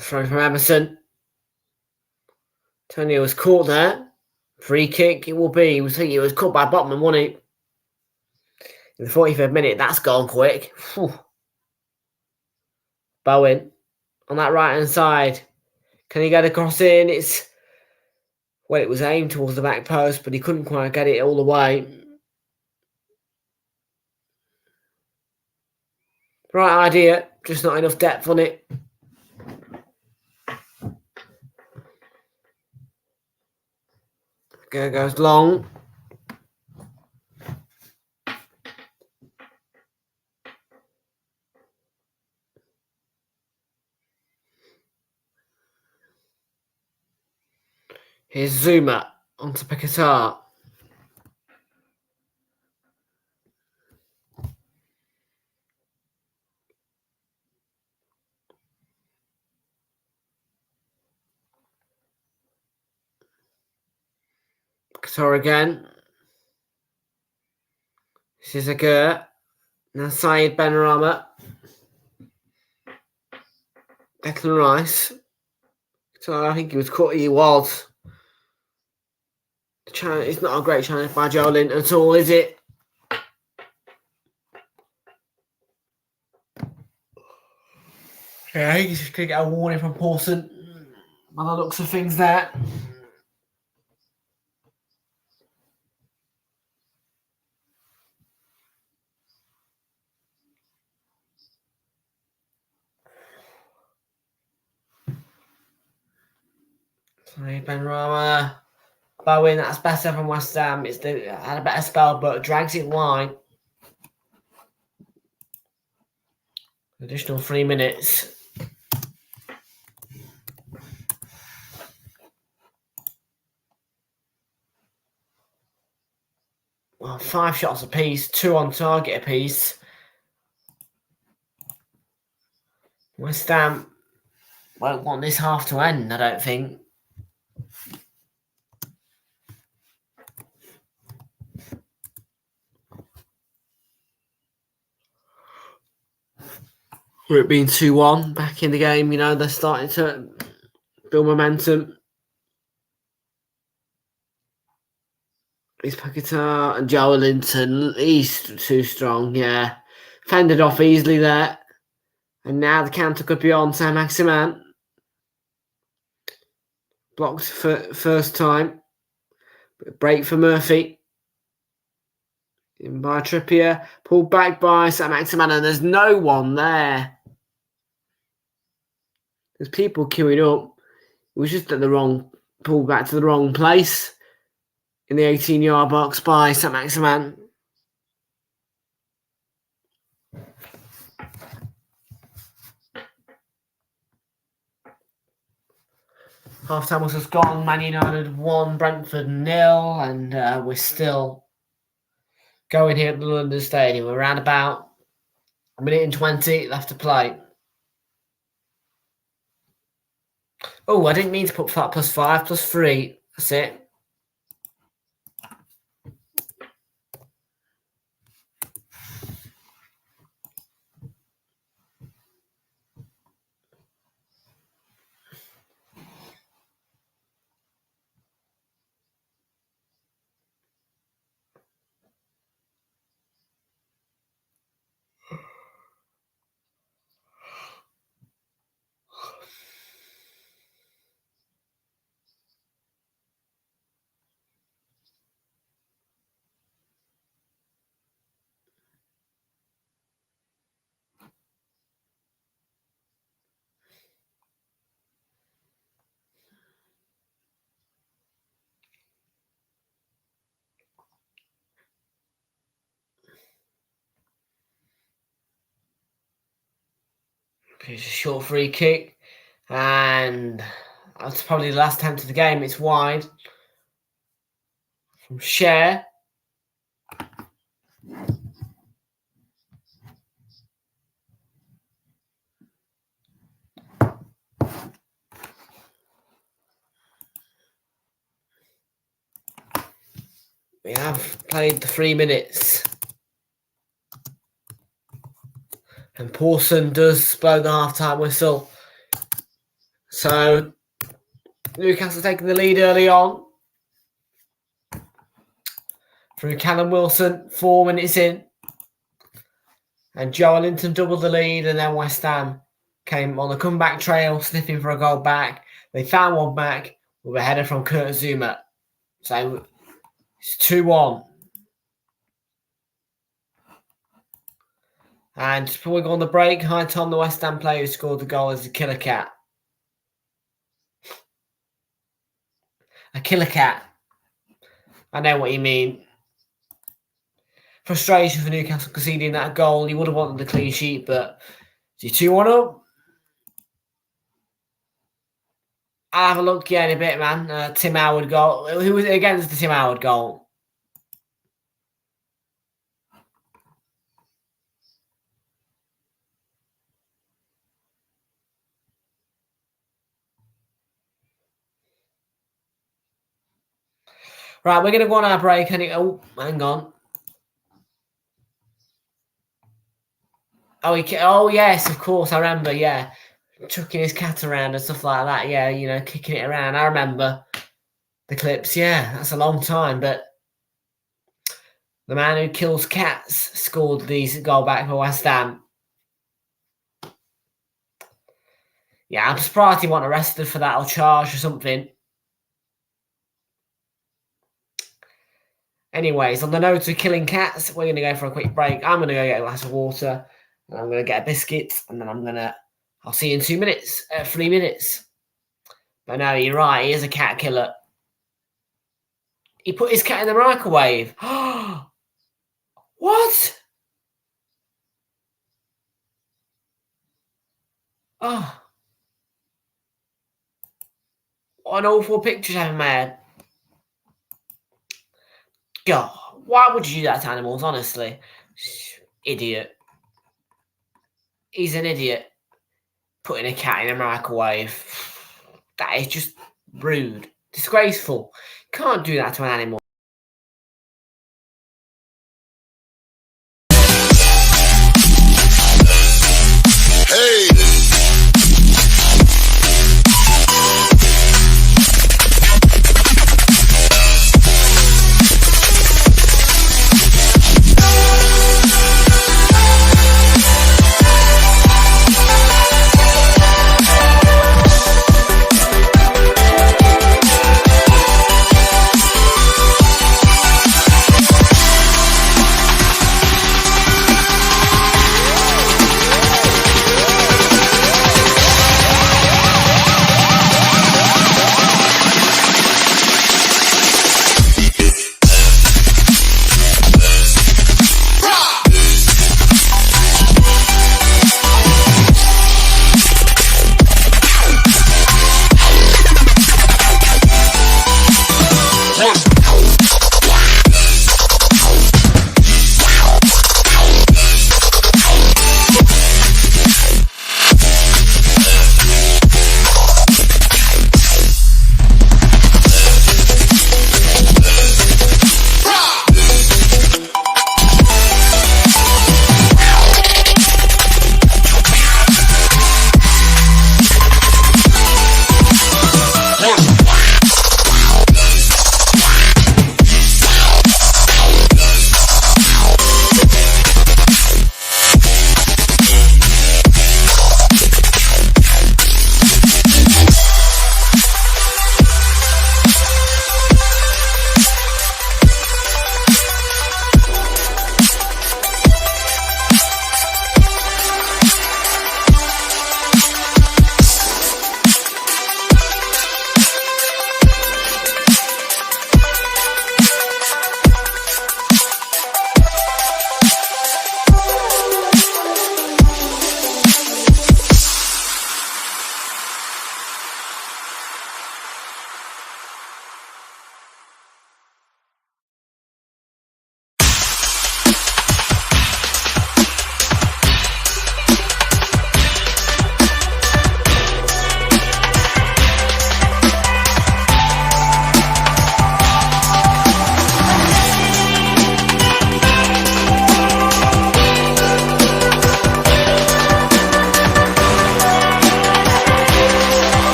Throw from Emerson. Tony was caught there. Free kick it will be. He was caught by Botman, wasn't he? In the 45th minute, that's gone quick. Whew. Bowen on that right hand side. Can he get across in? It was aimed towards the back post, but he couldn't quite get it all the way. Right idea, just not enough depth on it. Goes long. Here's Zuma onto Picatar. Picatar again. This is a Gur. Now Syed Benrahma. Declan Rice. So I think he was caught. He was. It's not a great challenge by Joelinton at all, is it? Yeah, he's just going to get a warning from Pawson by the looks of things there. Sorry, Benrahma. Bowen, that's better from West Ham. Had a better spell, but drags it wide. Additional 3 minutes. Well, 5 shots apiece, 2 on target apiece. West Ham won't want this half to end, I don't think. With it being 2-1 back in the game, they're starting to build momentum. It's Paquetá and Joelinton. He's too strong, yeah. Fended off easily there. And now the counter could be on Saint-Maximin. Blocked for first time. Break for Murphy. In by Trippier. Pulled back by Saint-Maximin, and there's no one there. There's people queuing up. It was just at the wrong, pulled back to the wrong place. In the 18-yard box by Saint-Maximin. Half-time was just gone. Man United 1, Brentford 0, and we're still going here at the London Stadium. We're around about 1:20 left to play. Oh, I didn't mean to put +5, +3. That's it. It's a short free kick, and that's probably the last attempt of the game. It's wide from Cher. We have played the 3 minutes. And Pawson does blow the half-time whistle. So Newcastle taking the lead early on. Through Callum Wilson, 4 minutes in. And Joelinton doubled the lead, and then West Ham came on the comeback trail, sniffing for a goal back. They found one back with a header from Kurt Zouma. So it's 2-1. And before we go on the break, hi Tom, the West Ham player who scored the goal is a killer cat. A killer cat. I know what you mean. Frustration for Newcastle conceding that goal. You would have wanted the clean sheet, but is he 2-1 up? I'll have a look in a bit, man. Tim Howard goal. Who was it against the Tim Howard goal? Right, we're going to go on our break. Oh, hang on. Oh, yes, of course. I remember, yeah. Chucking his cat around and stuff like that. Yeah, you know, kicking it around. I remember the clips. Yeah, that's a long time. But the man who kills cats scored these goal back for West Ham. Yeah, I'm surprised he wasn't arrested for that or charged or something. Anyways, on the note of killing cats, we're going to go for a quick break. I'm going to go get a glass of water. And I'm going to get a biscuit. And then I'll see you in 2 minutes. 3 minutes. But no, you're right. He is a cat killer. He put his cat in the microwave. What? Oh. What an awful picture to have in my head. God, why would you do that to animals, honestly? Idiot. He's an idiot. Putting a cat in a microwave. That is just rude. Disgraceful. Can't do that to an animal. Hey!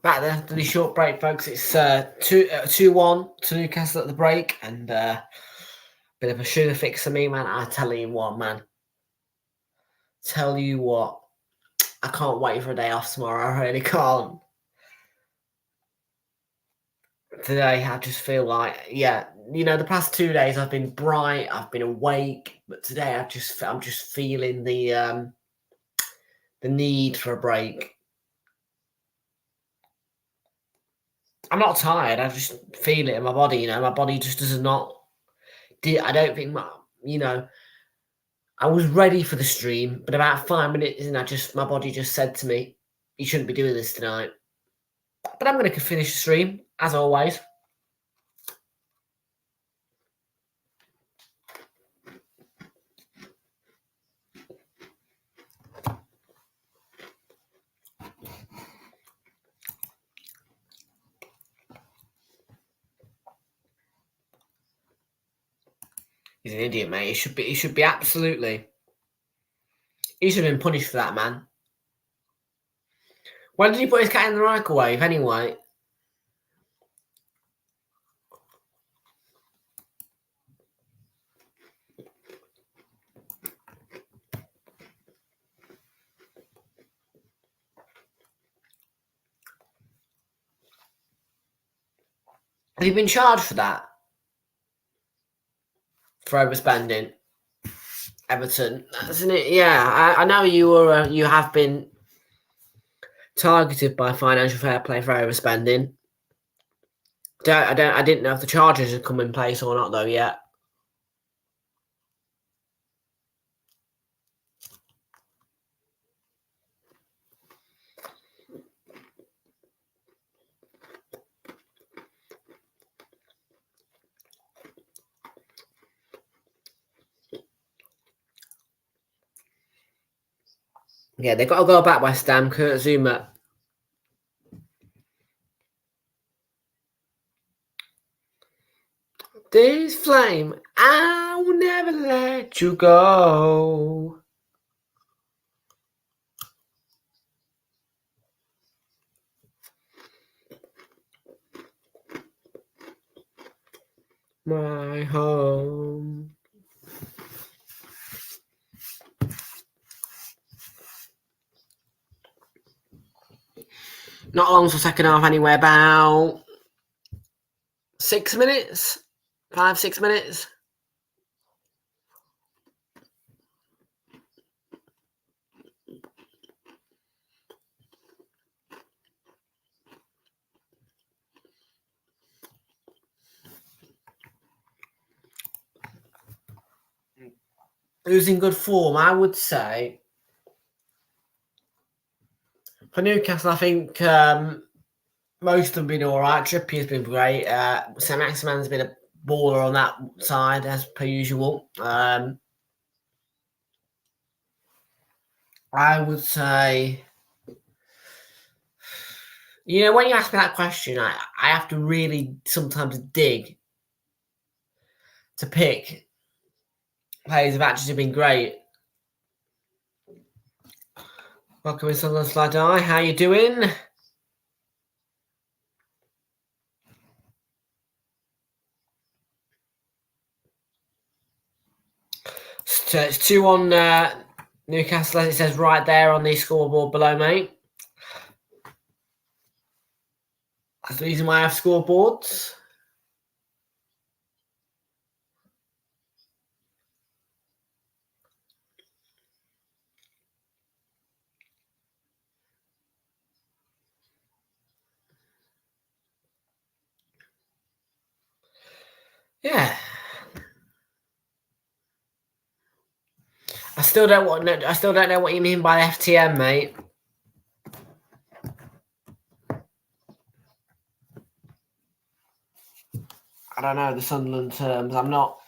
Back there after the short break, folks. It's 2-1 to Newcastle at the break, and bit of a sugar fix for me, man. I tell you what, man. Tell you what, I can't wait for a day off tomorrow. I really can't. Today, I just feel like, the past 2 days I've been bright, I've been awake, but today I'm just feeling the need for a break. I'm not tired. I just feel it in my body. My body just does not. I don't think I was ready for the stream, but about 5 minutes and my body just said to me, "You shouldn't be doing this tonight." But I'm going to finish the stream as always. He's an idiot, mate. He should be absolutely. He should have been punished for that, man. When did he put his cat in the microwave anyway? Have you been charged for that? For overspending? Everton, isn't it? Yeah, I know you have been targeted by Financial Fair Play for overspending. I didn't know if the charges had come in place or not though yet. Yeah, they've got to go back West Ham. Kurt Zuma. This flame, I will never let you go. My home. Not long for second half anyway, about 6 minutes. 5-6 minutes. Who's in good form, I would say. For Newcastle, I think most of them been all right. Trippier's been great. Sam Maximan's been a baller on that side, as per usual. I would say, when you ask me that question, I have to really sometimes dig to pick players have actually been great. Welcome in Sunderland Slide Eye. How you doing? So it's 2-1 Newcastle, as it says right there on the scoreboard below, mate. That's the reason why I have scoreboards. Yeah. I still don't know what you mean by FTM, mate. I don't know the Sunderland terms. I'm not.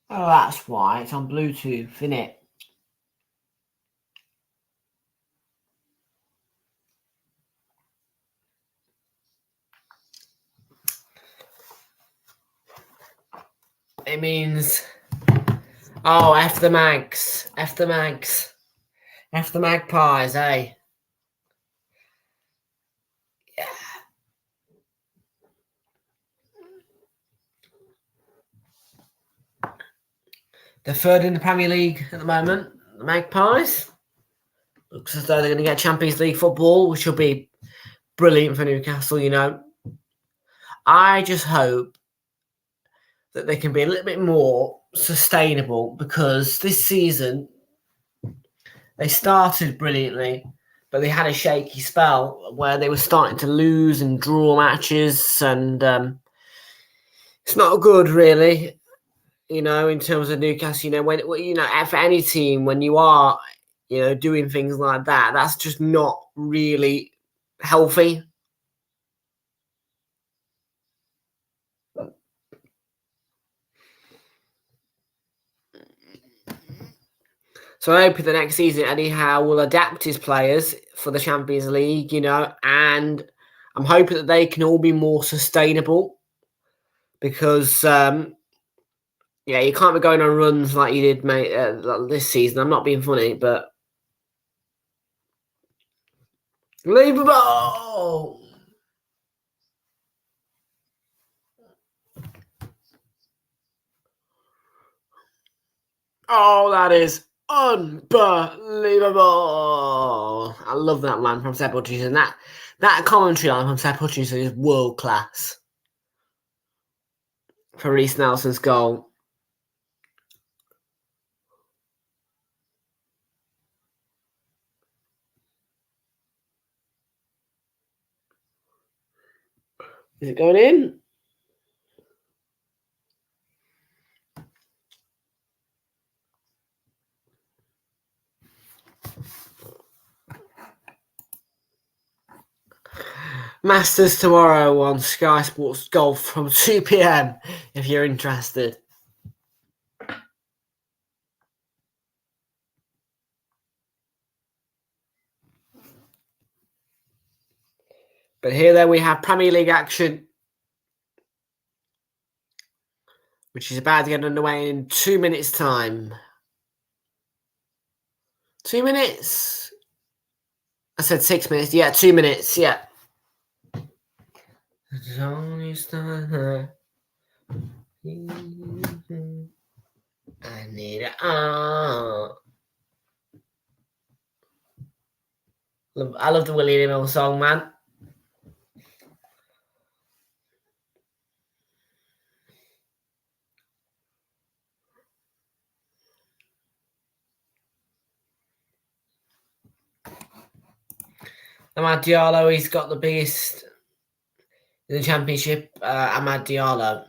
Oh, that's why. It's on Bluetooth, isn't it? It means... Oh, F the Mags. F the Mags. F the Magpies, eh? Yeah. They're third in the Premier League at the moment, the Magpies. Looks as though they're going to get Champions League football, which will be brilliant for Newcastle, you know. I just hope that they can be a little bit more sustainable, because this season they started brilliantly, but they had a shaky spell where they were starting to lose and draw matches, and it's not good, really. You know, in terms of Newcastle, when for any team, when you are, doing things like that, that's just not really healthy. So I hope the next season Eddie Howe will adapt his players for the Champions League, and I'm hoping that they can all be more sustainable, because you can't be going on runs like you did, mate, this season. I'm not being funny, but unbelievable! Oh, that is unbelievable! I love that line from Seb Hutchinson. That commentary line from Seb Hutchinson is world class for Reece Nelson's goal. Is it going in? Masters tomorrow on Sky Sports Golf from 2 p.m. if you're interested. But here then we have Premier League action, which is about to get underway in 2 minutes' time. 2 minutes? I said 6 minutes. Yeah, 2 minutes. Yeah. I need it. I love the Willie Mill song, man. Amad Diallo, he's got the biggest in the Championship. Amad Diallo.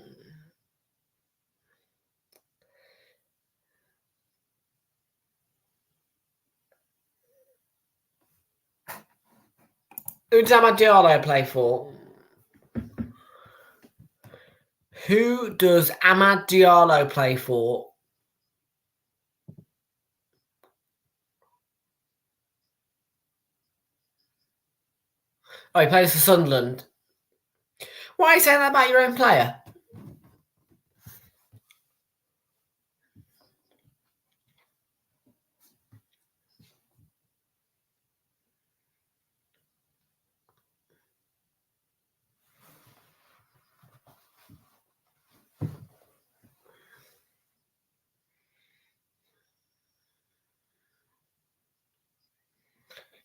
Who does Amad Diallo play for? Who does Amad Diallo play for? Oh, he plays for Sunderland. Why are you saying that about your own player?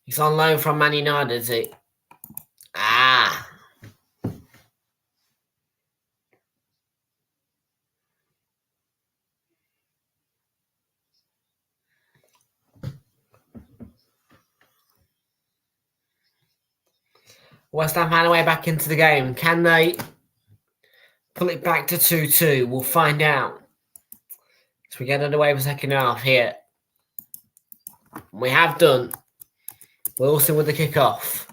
He's on loan from Man United, is he? Ah. West Ham find a way back into the game. Can they pull it back to 2-2? We'll find out. So we get underway for the second half here. We have done. Wilson with the kick-off.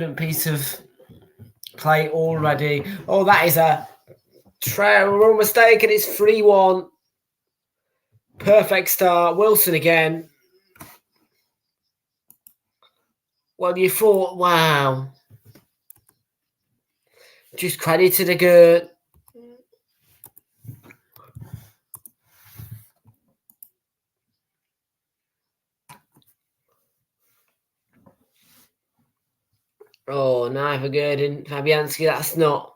confident piece of play already. Oh, that is a terrible mistake, and it's 3-1. Perfect start. Wilson again. Well, you thought, wow. Just credit to the good. Oh, neither good. And Fabianski, that's not.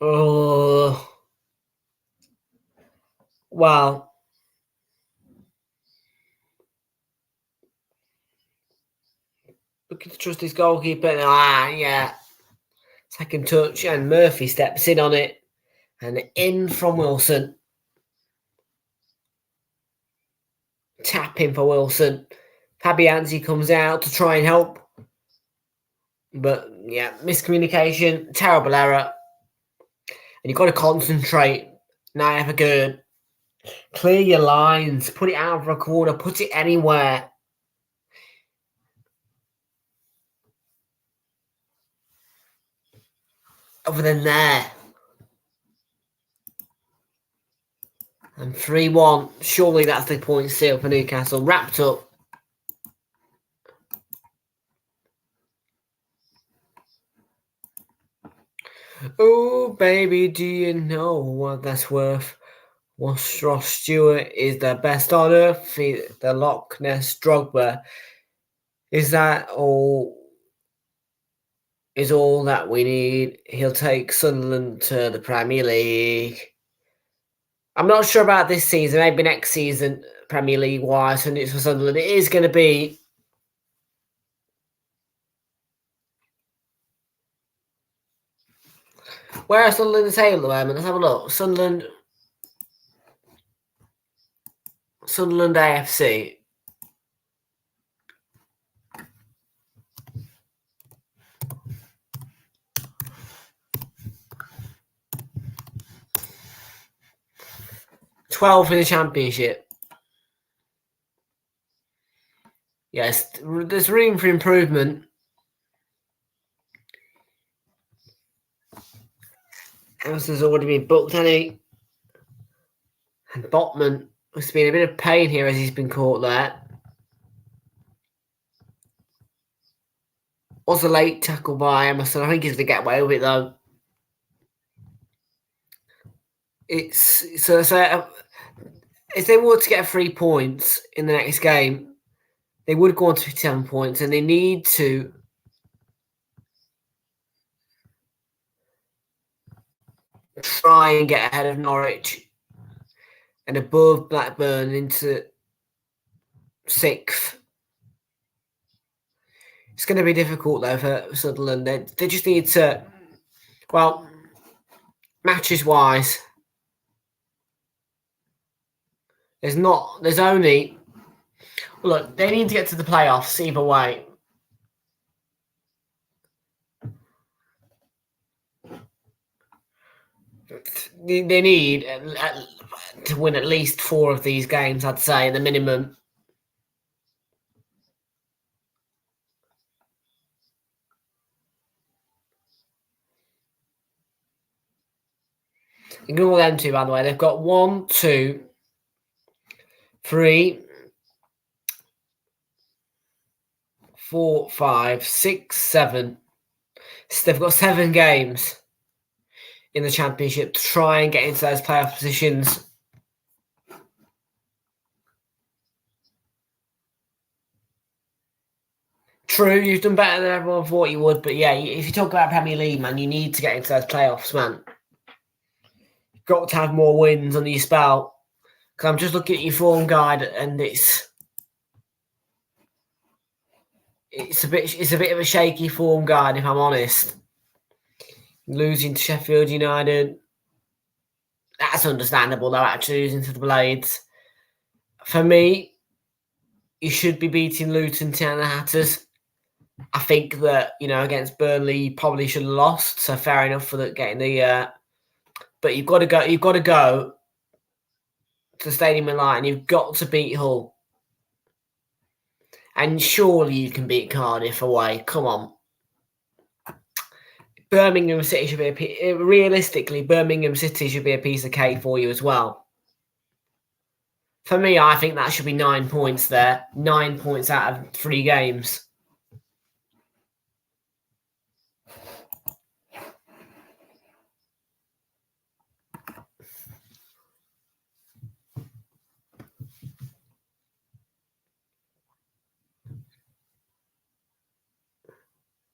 Oh. Well. We can trust his goalkeeper. Yeah. Second touch, and Murphy steps in on it. And in from Wilson. Tapping for Wilson. Fabianski comes out to try and help. But, yeah, miscommunication. Terrible error. And you've got to concentrate. Neither good. Clear your lines. Put it out for a corner. Put it anywhere. Other than there. And 3-1. Surely that's the point still for Newcastle. Wrapped up. Oh, baby, do you know what that's worth? Ross Stewart is the best on earth. The Loch Ness Drogba. Is that all? Is all that we need? He'll take Sunderland to the Premier League. I'm not sure about this season. Maybe next season, Premier League wise, and it's for Sunderland. It is going to be. Where are Sunderland in the table at the moment? Let's have a look. Sunderland AFC. $12 in the Championship. Yes, there's room for improvement. Emerson's already been booked, hasn't he? And Botman has been a bit of pain here as he's been caught there. Was a late tackle by Emerson. I think he's going to get away with it, though. It's so if they were to get 3 points in the next game, they would go on to 10 points, and they need to try and get ahead of Norwich and above Blackburn into 6th. It's going to be difficult, though, for Sunderland. They just need to, well, matches-wise, there's only, look, they need to get to the playoffs either way. They need to win at least 4 of these games, I'd say, the minimum. Ignore them two, by the way. They've got 1, 2, 3, 4, 5, 6, 7. So they've got 7 games in the Championship to try and get into those playoff positions. True, you've done better than everyone thought you would, but yeah, if you talk about Premier League, man, you need to get into those playoffs, man. You've got to have more wins under your spell. Because I'm just looking at your form guide, and it's a bit of a shaky form guide, if I'm honest. Losing to Sheffield United, that's understandable, though. Actually losing to the Blades, for me, you should be beating Luton, Town and the Hatters. I think that, against Burnley, you probably should have lost. So fair enough for getting the. But you've got to go. You've got to go to the Stadium in Light, and you've got to beat Hull. And surely you can beat Cardiff away. Come on. Birmingham City should be realistically, Birmingham City should be a piece of cake for you as well. For me, I think that should be 9 points there. 9 points out of 3 games.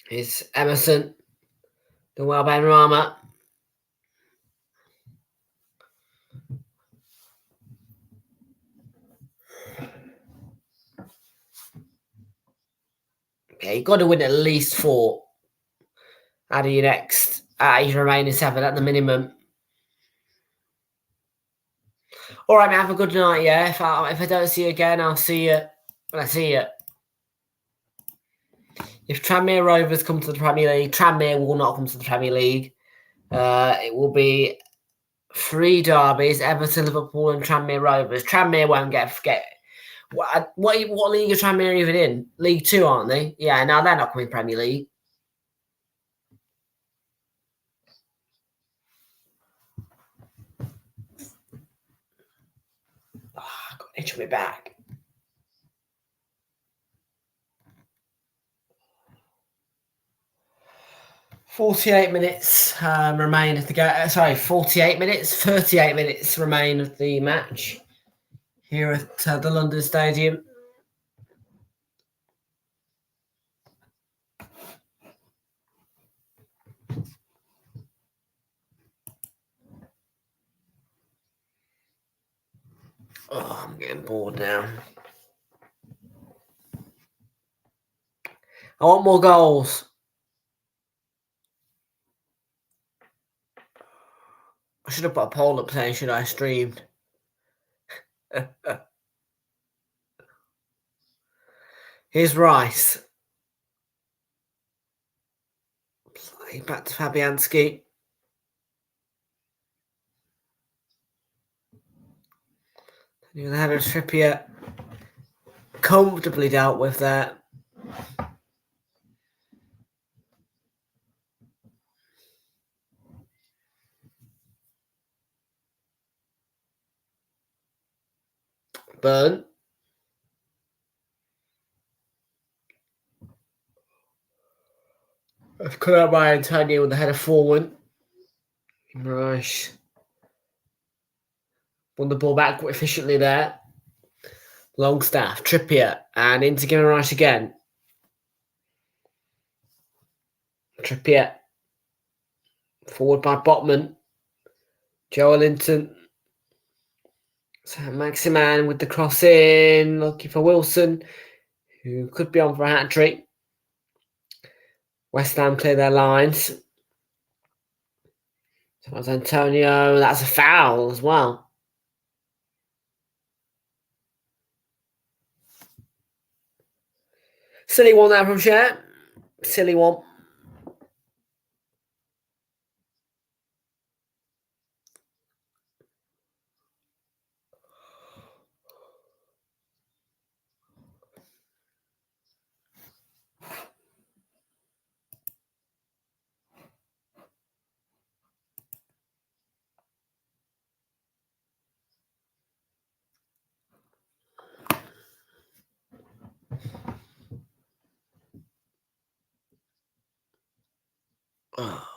It's Emerson, the Benrahma. Okay, you've got to win at least 4 out of your remaining 7 at the minimum. All right, man, have a good night, yeah? If I don't see you again, I'll see you when I see you. If Tranmere Rovers come to the Premier League, Tranmere will not come to the Premier League. It will be 3 derbies, Everton, Liverpool and Tranmere Rovers. Tranmere won't get what league are Tranmere even in? League 2, aren't they? Yeah, no, they're not coming Premier League. Oh, I've got an itch on my back. 48 minutes remain of the game. 48 minutes. 38 minutes remain of the match here at the London Stadium. Oh, I'm getting bored now. I want more goals. I should have put a poll up saying, should I streamed? Here's Rice. Play back to Fabianski. The header of Trippier. Comfortably dealt with there. Burn. I've cut out by Antonio with the header forward. Right. Won the ball back efficiently there. Longstaff, Trippier, and into Guimaraes again. Trippier. Forward by Botman. Joelinton. So Maximan with the cross in, looking for Wilson, who could be on for a hat-trick. West Ham clear their lines. So that's Antonio. That's a foul as well. Silly one there from Cher. Silly one. Oh.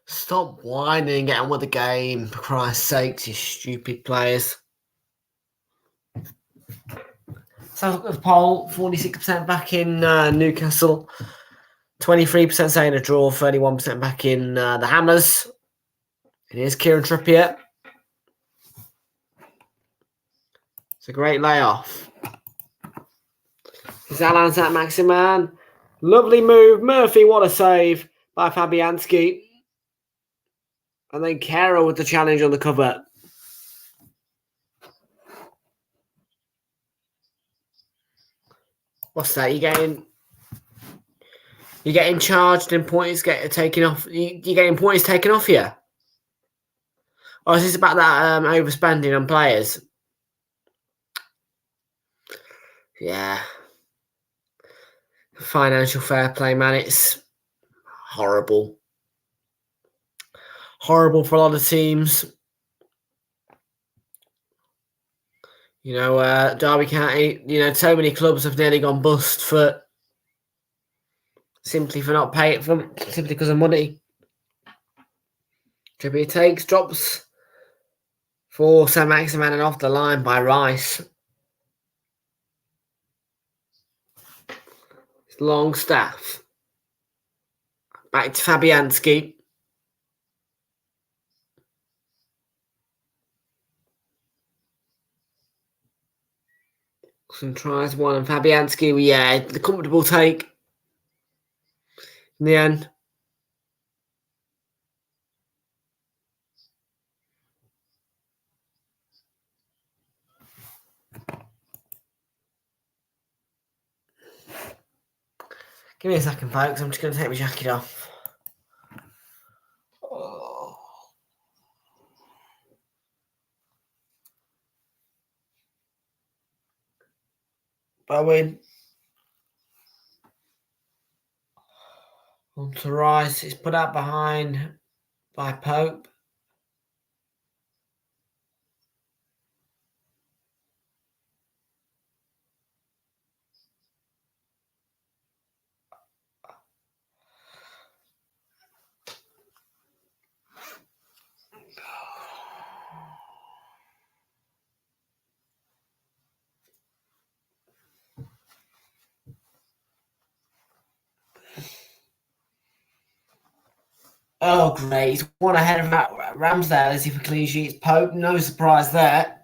Stop whining and get on with the game, for Christ's sake, you stupid players. So look at the poll, 46% back in Newcastle, 23% saying a draw, 31% back in the Hammers. And here's Kieran Trippier. It's a great layoff. It's Alan Saint-Maximin. Lovely move. Murphy, what a save by Fabianski. And then Carroll with the challenge on the cover. What's that? You're getting charged and points get taken off. You're getting points taken off you. Or is this about that overspending on players? Yeah. Financial fair play, man. It's horrible. Horrible for a lot of teams. Derby County, so many clubs have nearly gone bust simply for not paying for them, simply because of money. Trippier takes, drops for Saint-Maximin and off the line by Rice. Longstaff. Back to Fabianski. Some tries, one, and Fabianski, the comfortable take in the end. Give me a second, folks. I'm just going to take my jacket off. Bowen. On to Rice. It's put out behind by Pope. Oh, great. He's one ahead of Ramsdale as if a clean sheet. Pope, no surprise there.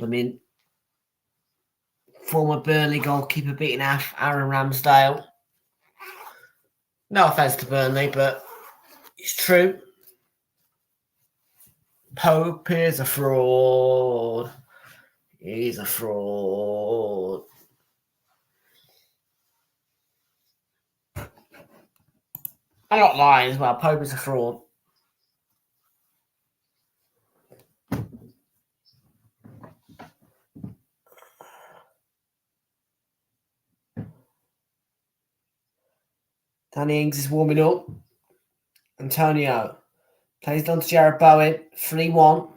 I mean, former Burnley goalkeeper beating Aaron Ramsdale. No offence to Burnley, but it's true. Pope is a fraud. He's a fraud. I'm not lying as well. Pope is a fraud. Danny Ings is warming up. Antonio plays on to Jared Bowen. 3-1.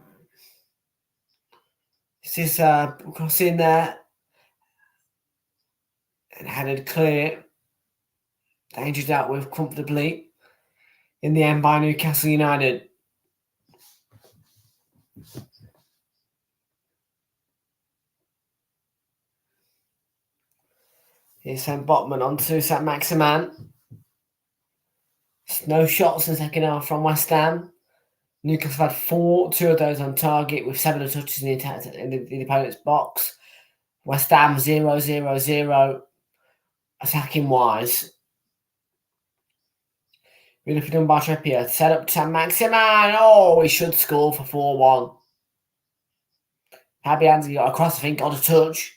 This is cross in there. And headed clear. Danger dealt with comfortably in the end by Newcastle United. Here's Sam Botman onto Saint-Maximin. No shots in the second half from West Ham. Newcastle had 4, 2 of those on target with 7 touches in the opponent's box. West Ham 0-0-0 attacking wise. Beautifully done by Trippier. Set up to Saint-Maximin. Oh, he should score for 4-1. Fabianski got across, I think, got a touch.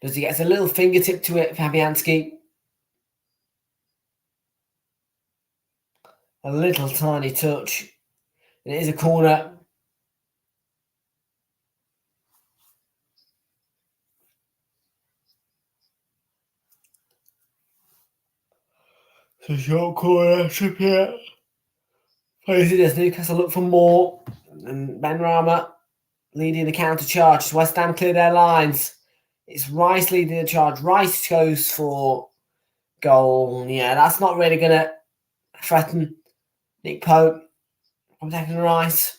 Does he get a little fingertip to it, Fabianski? A little tiny touch. And it is a corner. It's a short corner, Trippier. Plays it as Newcastle look for more. And Ben Rama leading the counter charge as West Ham clear their lines. It's Rice leading the charge. Rice goes for goal. Yeah, that's not really going to threaten Nick Pope from taking Rice.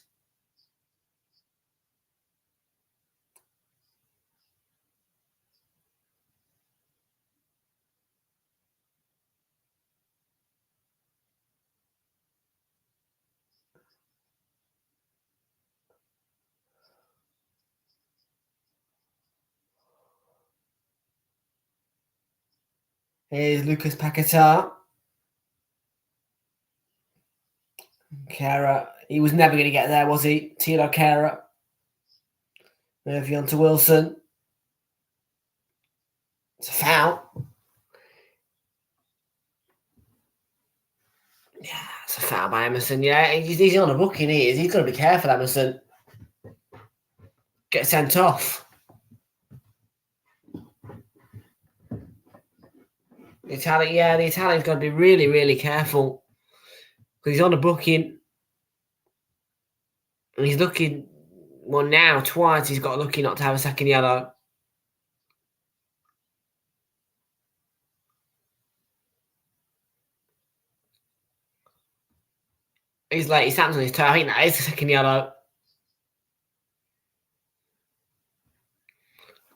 Here's Lucas Paquetá. Kara, he was never going to get there, was he? Tilo Kara. Murphy on to Wilson. It's a foul. Yeah, That's a foul by Emerson. Yeah, he's on a booking. He's got to be careful, Emerson. Get sent off. The Italian's got to be really, really careful because he's on a booking and he's looking. Well, now twice he's got lucky not to have a second yellow. He's late. He stands on his toe. I think that is the second yellow.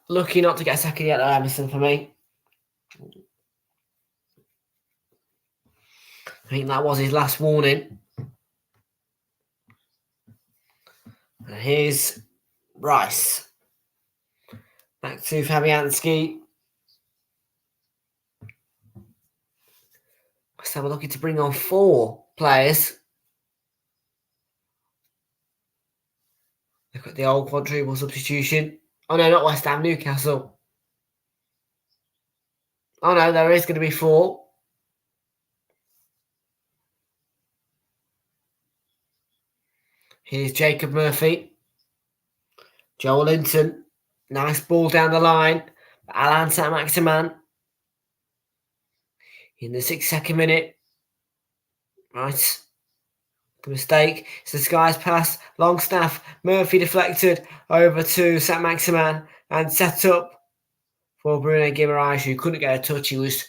Lucky not to get a second yellow, Emerson, for me. I think that was his last warning. And here's Rice. Back to Fabianski. So we're looking to bring on 4 players. Look at the old quadruple substitution. Oh no, not West Ham, Newcastle. Oh no, there is going to be 4. Here's Jacob Murphy. Joel Linton. Nice ball down the line. Alan Saint-Maximin. In the 62nd minute. Right. The mistake. It's the Sky's pass. Longstaff. Murphy deflected over to Saint-Maximin and set up for Bruno Guimaraes, who couldn't get a touch. He was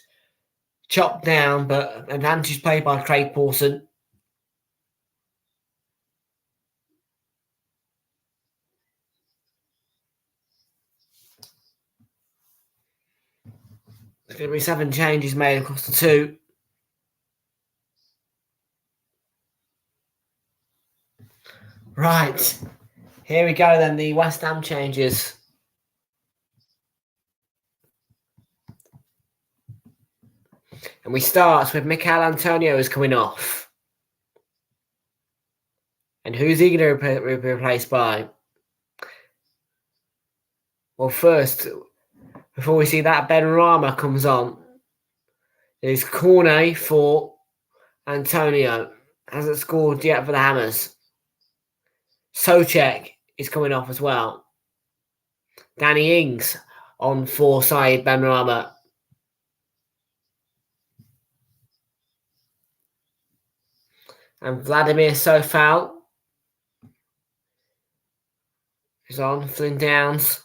chopped down, but advantage played by Craig Pawson. There's going to be 7 changes made across the 2. Right. Here we go then, the West Ham changes. And we start with Mikel Antonio is coming off. And who's he going to be replaced by? Well, first, before we see that, Ben Rama comes on. It's Cornet for Antonio. Hasn't scored yet for the Hammers. Souček is coming off as well. Danny Ings on for Said Benrahma. And Vladimir Sofal is on. Flynn Downs.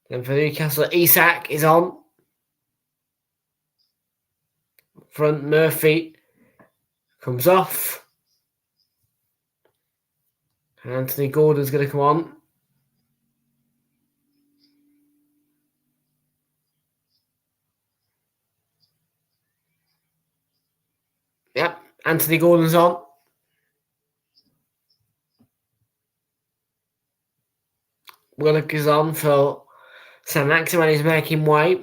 And for Newcastle, Isak is on. Front, Murphy comes off. Anthony Gordon's going to come on. Yep, Anthony Gordon's on. Willock is on for Saint-Maximin. He's making way.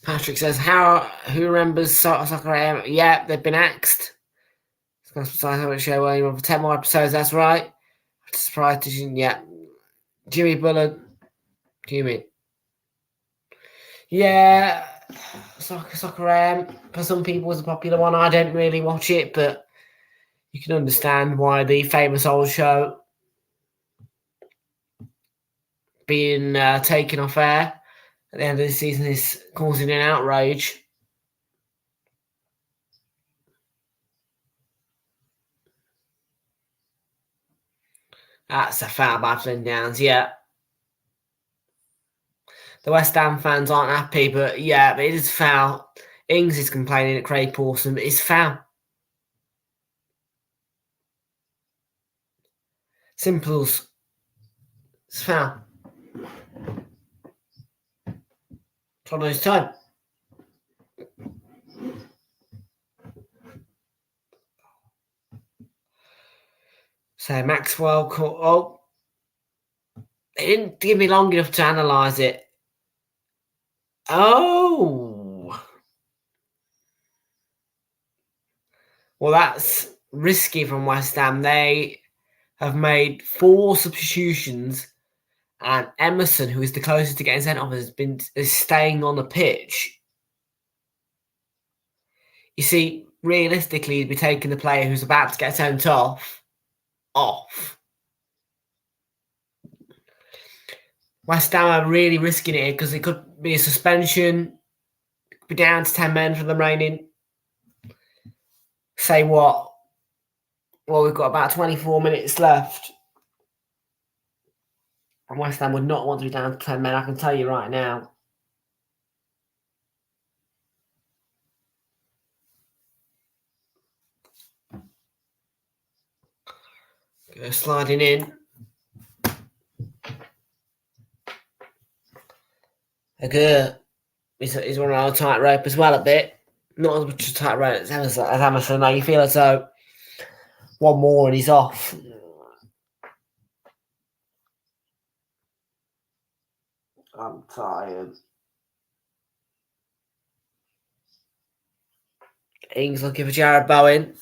Patrick says, who remembers Soccer AM? Yeah, they've been axed. It's going to show William for 10 more episodes, that's right. I'm surprised, yeah. Jimmy Bullard. Jimmy. Yeah, Soccer AM, for some people, is a popular one. I don't really watch it, but you can understand why the famous old show being taken off air at the end of the season is causing an outrage. That's a foul by Flynn Downs, yeah. The West Ham fans aren't happy, but yeah, it is foul. Ings is complaining at Craig Pawson, but it's foul. Simples. It's foul. Toronto's time. So Maxwell caught. Oh, they didn't give me long enough to analyse it. Oh, Well, that's risky from West Ham. They have made 4 substitutions, and Emerson, who is the closest to getting sent off, is staying on the pitch. You see, realistically, he'd be taking the player who's about to get sent off. West Ham are really risking it because it could be a suspension, be down to 10 men for the remaining. Say what? Well, we've got about 24 minutes left. And West Ham would not want to be down to 10 men, I can tell you right now. Sliding in. Agur is running on a tight rope as well a bit. Not as much a tight rope as Emerson. Now you feel as though one more and he's off. I'm tired. Ings looking for Jared Bowen.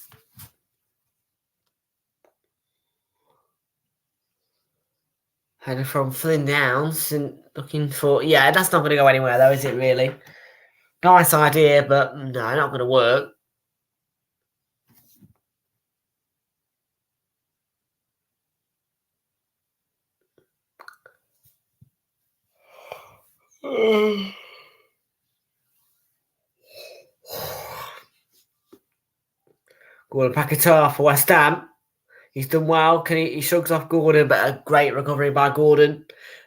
Heading from Flynn Downs and looking for... Yeah, that's not going to go anywhere though, is it really? Nice idea, but no, not going to work. Gordon Paquetá for West Ham. He's done well. He shrugs off Gordon, but a great recovery by Gordon.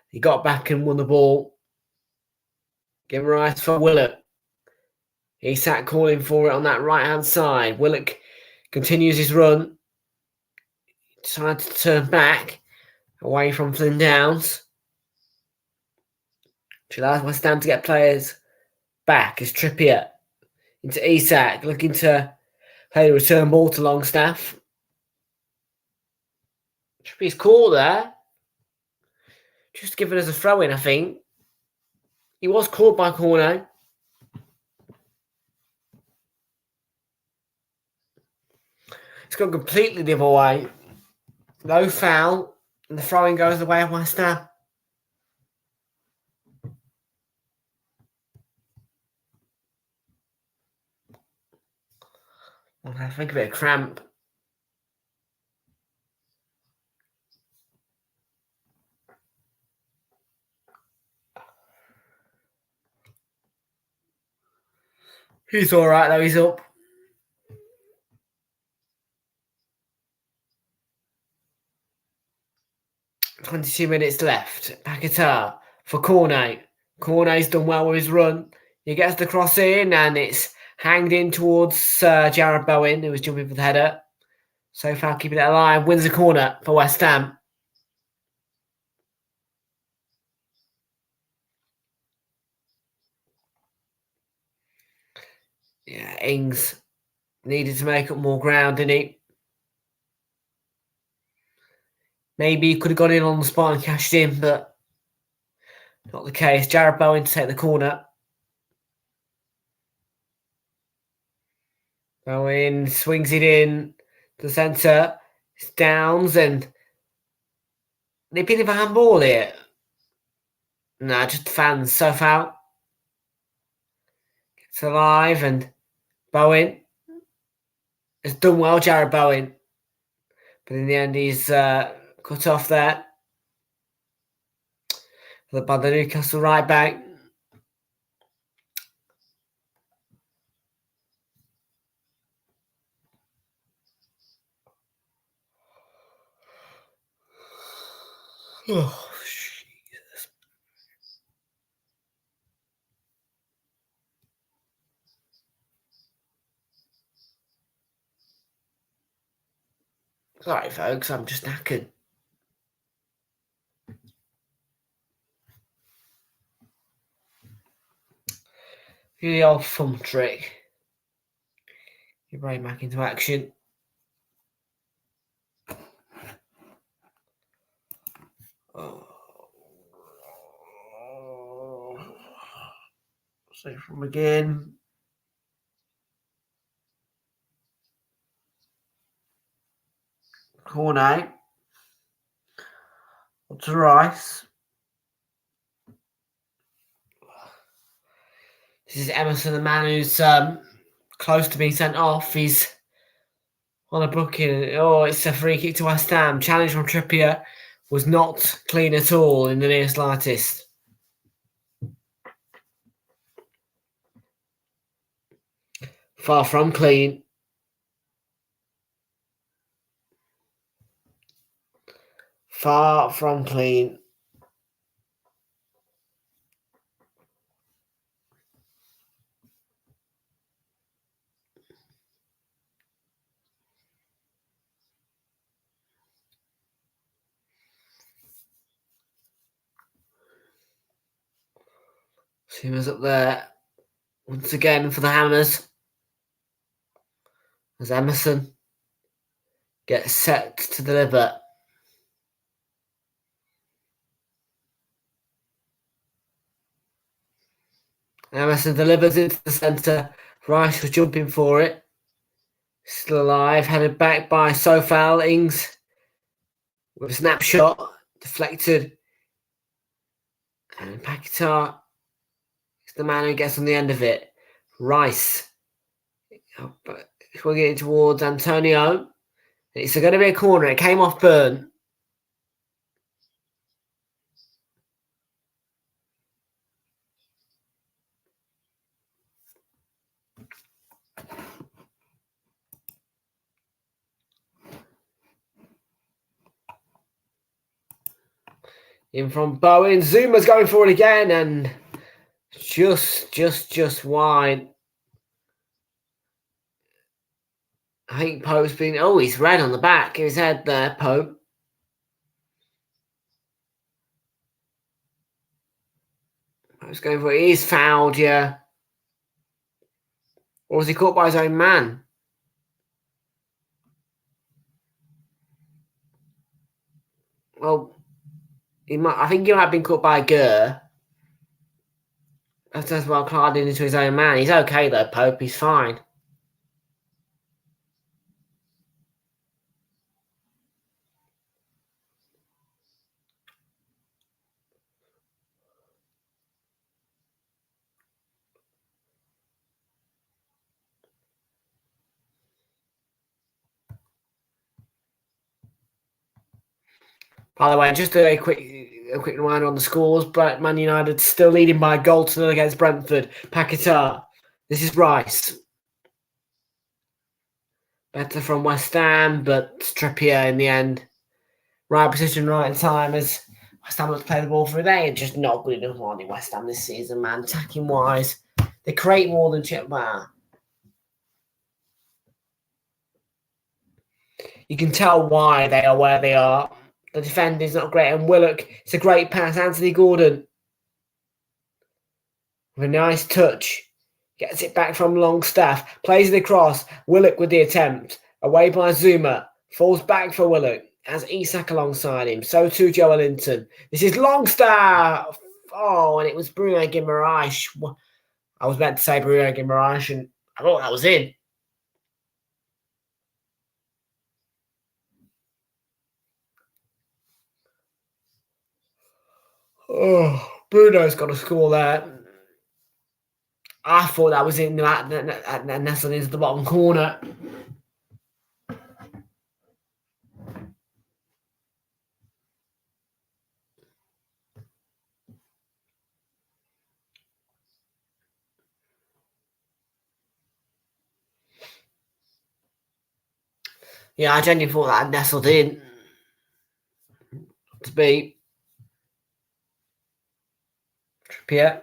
He got back and won the ball. Give him right for Willock. He sat calling for it on that right-hand side. Willock continues his run. Decided to turn back away from Flynn Downs. Which allows West Ham to get players back as Trippier into Isak, looking to play the return ball to Longstaff. Trippier's caught there. Just giving us a throw-in, I think. He was caught by Corno. It's gone completely the other way. No foul, and the throw-in goes the way of West Ham. I think a bit of cramp. He's all right though. He's up. "22 minutes left. Paquetá for Cornet. Cornet's done well with his run. He gets the cross in and it's hanged in towards Jared Bowen, who was jumping for the header. So far, keeping it alive. Wins the corner for West Ham. Yeah, Ings needed to make up more ground, didn't he? Maybe he could have gone in on the spot and cashed in, but not the case. Jared Bowen to take the corner. Bowen swings it in to the centre. It's Downs and they've been for handball here. Nah, just the fans. So foul. Gets alive and Bowen has done well, Jared Bowen. But in the end, he's cut off there by the Newcastle right back. Oh, Jesus. Sorry, folks, I'm just knackered. The old thumb trick. Your brain back into action. Oh. So from again. Cornet. To Rice. This is Emerson, the man who's close to being sent off. He's on a booking. Oh, it's a free kick to West Ham. Challenge from Trippier was not clean at all in the near slightest. Far from clean. Far from clean. Seamer's up there once again for the Hammers. As Emerson gets set to deliver. Emerson delivers into the centre. Rice was jumping for it. Still alive. Headed back by Sofal. Ings with a snapshot. Deflected. And Paquetá is the man who gets on the end of it. Rice. We're getting towards Antonio. It's going to be a corner. It came off Burn. In from Bowen. Zuma's going for it again and just wide. I think Pope's been... Oh, he's red on the back of his head there, Pope. Pope's going for it. He's fouled, yeah. Or was he caught by his own man? Well, I think he might have been caught by Gurr. That's as well carding into his own man. He's okay though, Pope. He's fine. By the way, just a quick reminder on the scores. Man United still leading by a goal to nil against Brentford. Paquetá. This is Rice. Better from West Ham, but Trippier in the end. Right position, right time as West Ham have to play the ball through. They're just not good enough on West Ham this season, man. Attacking wise, they create more than Chipman. You can tell why they are where they are. The defending's not great, and Willock, it's a great pass. Anthony Gordon with a nice touch. Gets it back from Longstaff. Plays it across. Willock with the attempt. Away by Zuma. Falls back for Willock. Has Isak alongside him. So too Joelinton. This is Longstaff. Oh, and it was Bruno Guimaraes. I was meant to say Bruno Guimaraes, and I thought that was in. Oh, Bruno's got a score there. I thought that was in that nestled into the bottom corner. Yeah, I genuinely thought that nestled in to be Trippier.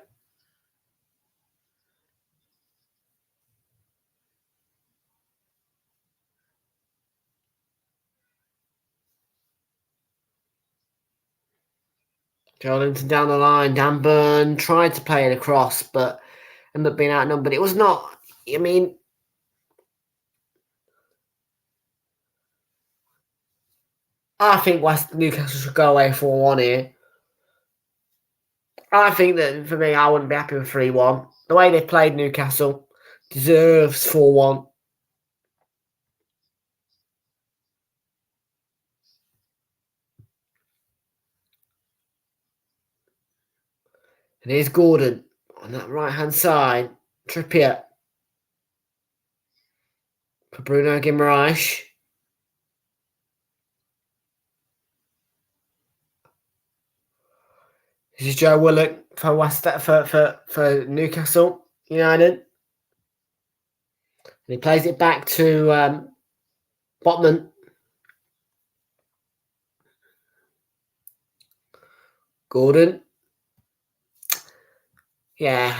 Joelinton down the line. Dan Burn tried to play it across, but ended up being outnumbered. It was not, I mean, I think Newcastle should go away 4-1 here. I think that, for me, I wouldn't be happy with 3-1. The way they played Newcastle deserves 4-1. And here's Gordon on that right-hand side. Trippier for Bruno Guimaraes. This is Joe Willock for Newcastle United. And he plays it back to Botman. Gordon. Yeah,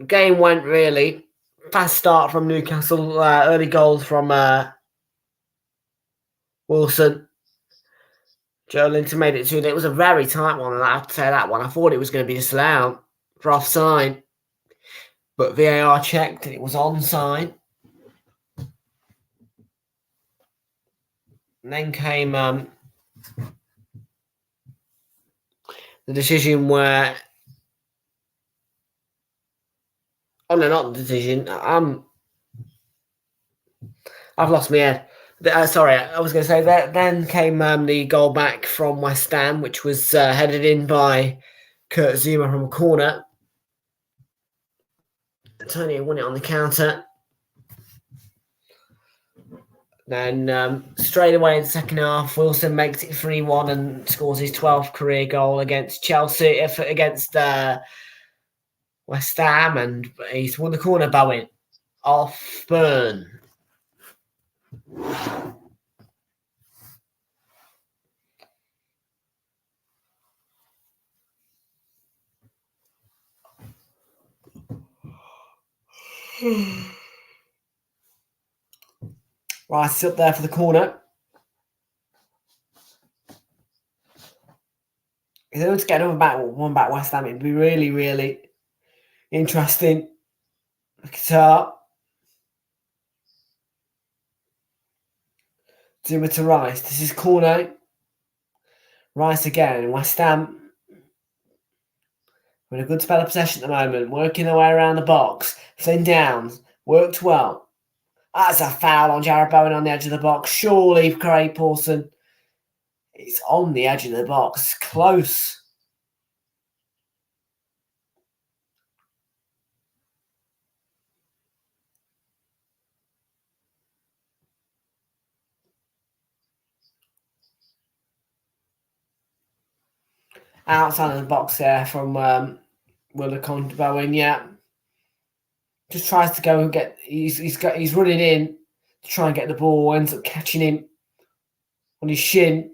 game went really fast start from Newcastle. Early goals from Wilson. Joe Linton made it 2-0. It was a very tight one, and I have to say that one. I thought it was going to be disallowed for offside, but VAR checked and it was onside. And then came the decision where... Oh, no, not the decision. I've lost my head. Sorry, I was going to say that. Then came the goal back from West Ham, which was headed in by Kurt Zuma from a corner. Antonio won it on the counter. Then straight away in the second half, Wilson makes it 3-1 and scores his 12th career goal against Chelsea, against West Ham, and he's won the corner, Bowen, off Burn. Rice is up there for the corner. If they were to get one back West Ham, it'd be really, really interesting. Qatar. Zuma to Rice. This is corner. Rice again. West Ham with a good spell of possession at the moment, working their way around the box. Thin downs. Worked well. That's a foul on Jarrod Bowen on the edge of the box. Surely Craig Pawson. It's on the edge of the box. Close. Outside of the box there from Willock Bowen, yeah. Just tries to go and get. He's running in to try and get the ball. Ends up catching him on his shin.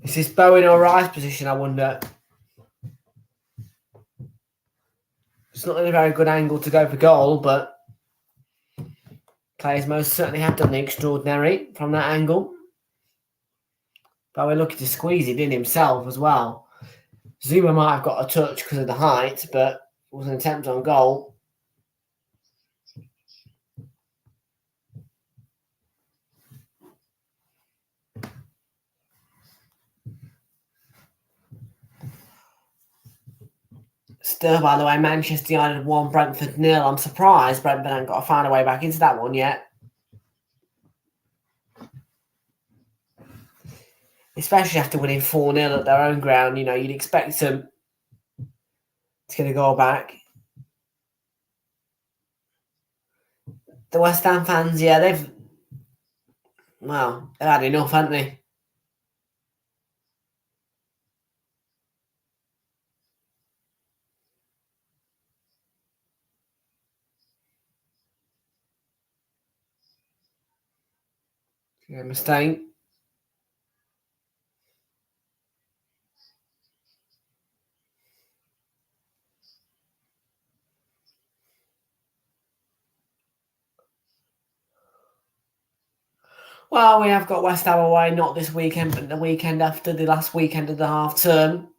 Is this Bowen or Rice position, I wonder? It's not in a very good angle to go for goal, but players most certainly have done the extraordinary from that angle. Bowen looking to squeeze it in himself as well. Zuma might have got a touch because of the height, but it was an attempt on goal. Still, by the way, Manchester United 1, Brentford 0. I'm surprised Brentford haven't got to find a way back into that one yet. Especially after winning 4-0 at their own ground. You know, you'd expect them to get a goal back. The West Ham fans, yeah, they've had enough, haven't they? Yeah, mistake. Well, we have got West Ham away, not this weekend, but the weekend after, the last weekend of the half term.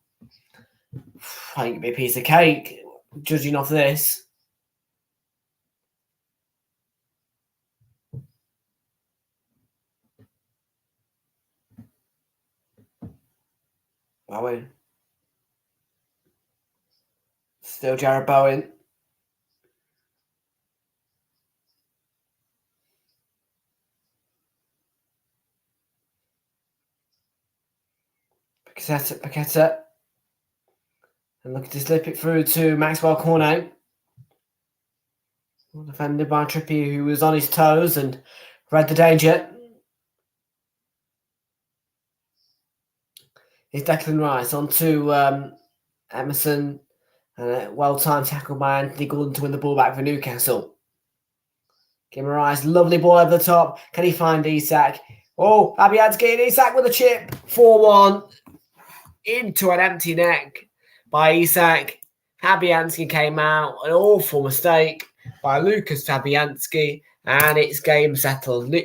I think it'd be a piece of cake, judging off this. Bowen. Still Jarrod Bowen. Paqueta. And looking to slip it through to Maxwell Cornet. Defended by Trippier, who was on his toes and read the danger. It's Declan Rice on to Emerson. And a well-timed tackle by Anthony Gordon to win the ball back for Newcastle. Kim Rice, lovely ball over the top. Can he find Isak? Oh, Fabianski and Isak with a chip. 4-1 into an empty neck by Isak. Fabianski came out. An awful mistake by Lucas Fabianski. And it's game settled.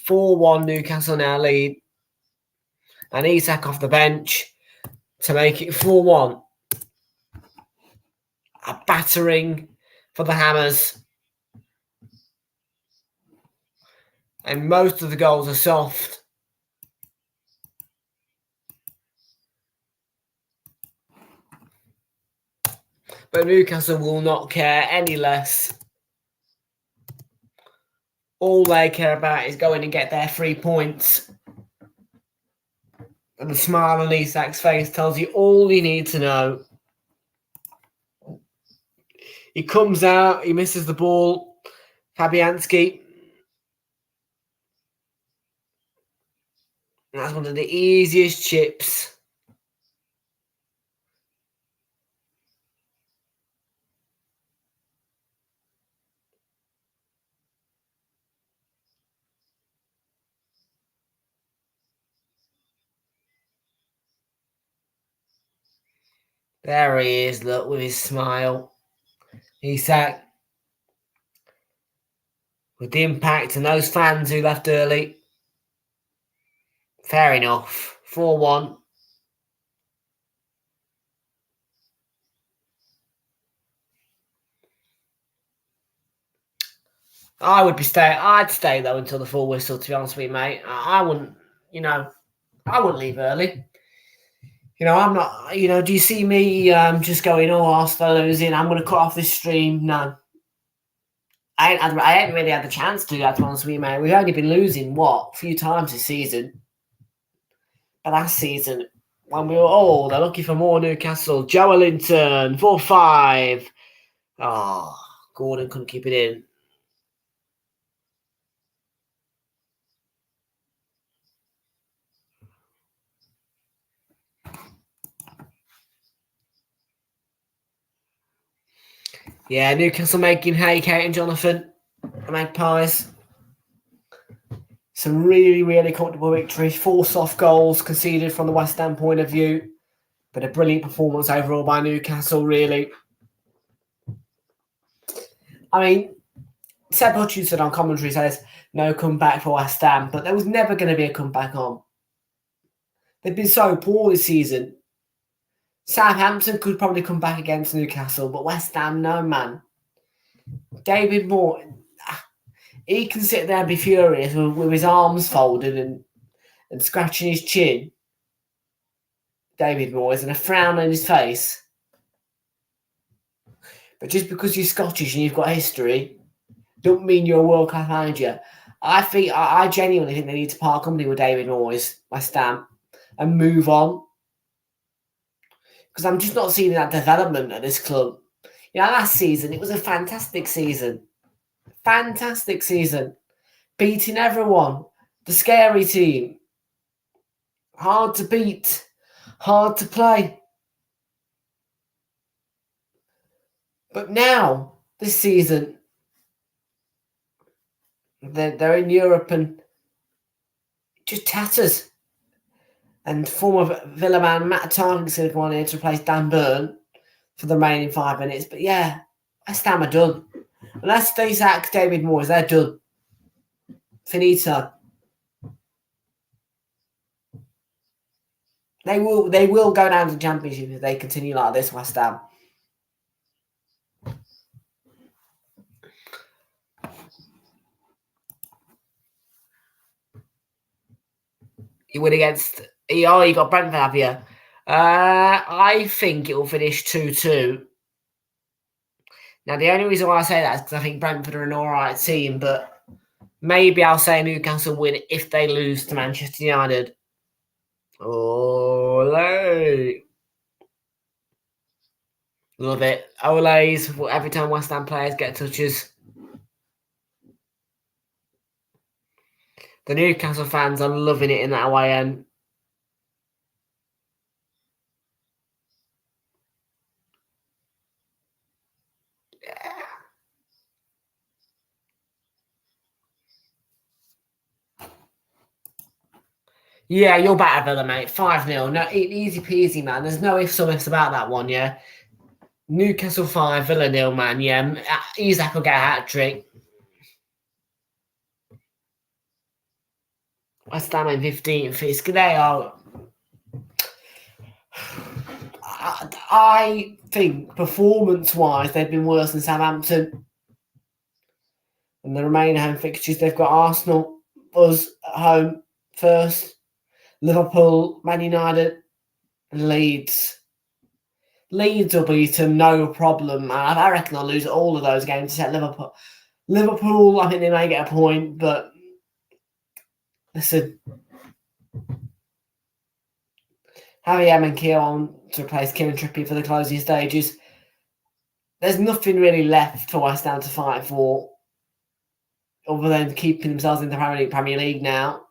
4-1 Newcastle now lead. And Isak off the bench to make it 4-1. A battering for the Hammers. And most of the goals are soft. But Newcastle will not care any less. All they care about is going and get their 3 points. And the smile on Isak's face tells you all you need to know. He comes out, he misses the ball. Fabianski. That's one of the easiest chips. There he is, look, with his smile. Isak. With the impact and those fans who left early. Fair enough. 4-1. I'd stay though until the full whistle, to be honest with you, mate. I wouldn't, I wouldn't leave early. I'm not, do you see me just going, Arsenal losing, I'm going to cut off this stream? No. I ain't really had the chance to do that, to be honest with you, mate. We've only been losing, a few times this season. But last season, when we were, they're looking for more Newcastle. Joelinton, 4-5. Oh, Gordon couldn't keep it in. Yeah, Newcastle making hay, Kate and Jonathan, the Magpies. Some really, really comfortable victories. 4 soft goals conceded from the West Ham point of view. But a brilliant performance overall by Newcastle, really. I mean, Seb Hutchinson on commentary says no comeback for West Ham, but there was never going to be a comeback on. They've been so poor this season. Southampton could probably come back against Newcastle, but West Ham, no, man. David Moore, he can sit there and be furious with his arms folded and scratching his chin. David Moore and a frown on his face. But just because you're Scottish and you've got history, don't mean you're a world-class manager. I genuinely think they need to part company with David Moyes, West Ham, and move on. Because I'm just not seeing that development at this club. Last season, it was a fantastic season. Fantastic season. Beating everyone. The scary team. Hard to beat. Hard to play. But now, this season, they're in Europe and it just tatters. And former Villa man Matt Target's going to come on here to replace Dan Burn for the remaining 5 minutes. But yeah, West Ham are done. Unless they sack David Moyes, they're done. Finito. They will go down to the Championship if they continue like this, West Ham. You win against... you got Brentford, have you? I think it will finish 2-2. Now, the only reason why I say that is because I think Brentford are an alright team, but maybe I'll say Newcastle win if they lose to Manchester United. Oh, Ole. Love it. Ole's every time West Ham players get touches. The Newcastle fans are loving it in that away end. Yeah, you're better, Villa, mate. 5-0. No, easy peasy, man. There's no ifs or ifs about that one, yeah. Newcastle 5, Villa 0, man. Yeah, Isaac will get a hat-trick. West Ham in 15th. They are... I think, performance-wise, they've been worse than Southampton. And the remaining home fixtures, they've got Arsenal, us at home first. Liverpool, Man United, and Leeds. Leeds will beat them, no problem. I reckon they'll lose all of those games except Liverpool. Liverpool, I think they may get a point, but listen, Javier and Keogh on to replace Kieran Trippier for the closing stages. There's nothing really left for West Ham to fight for, other than keeping themselves in the Premier League now.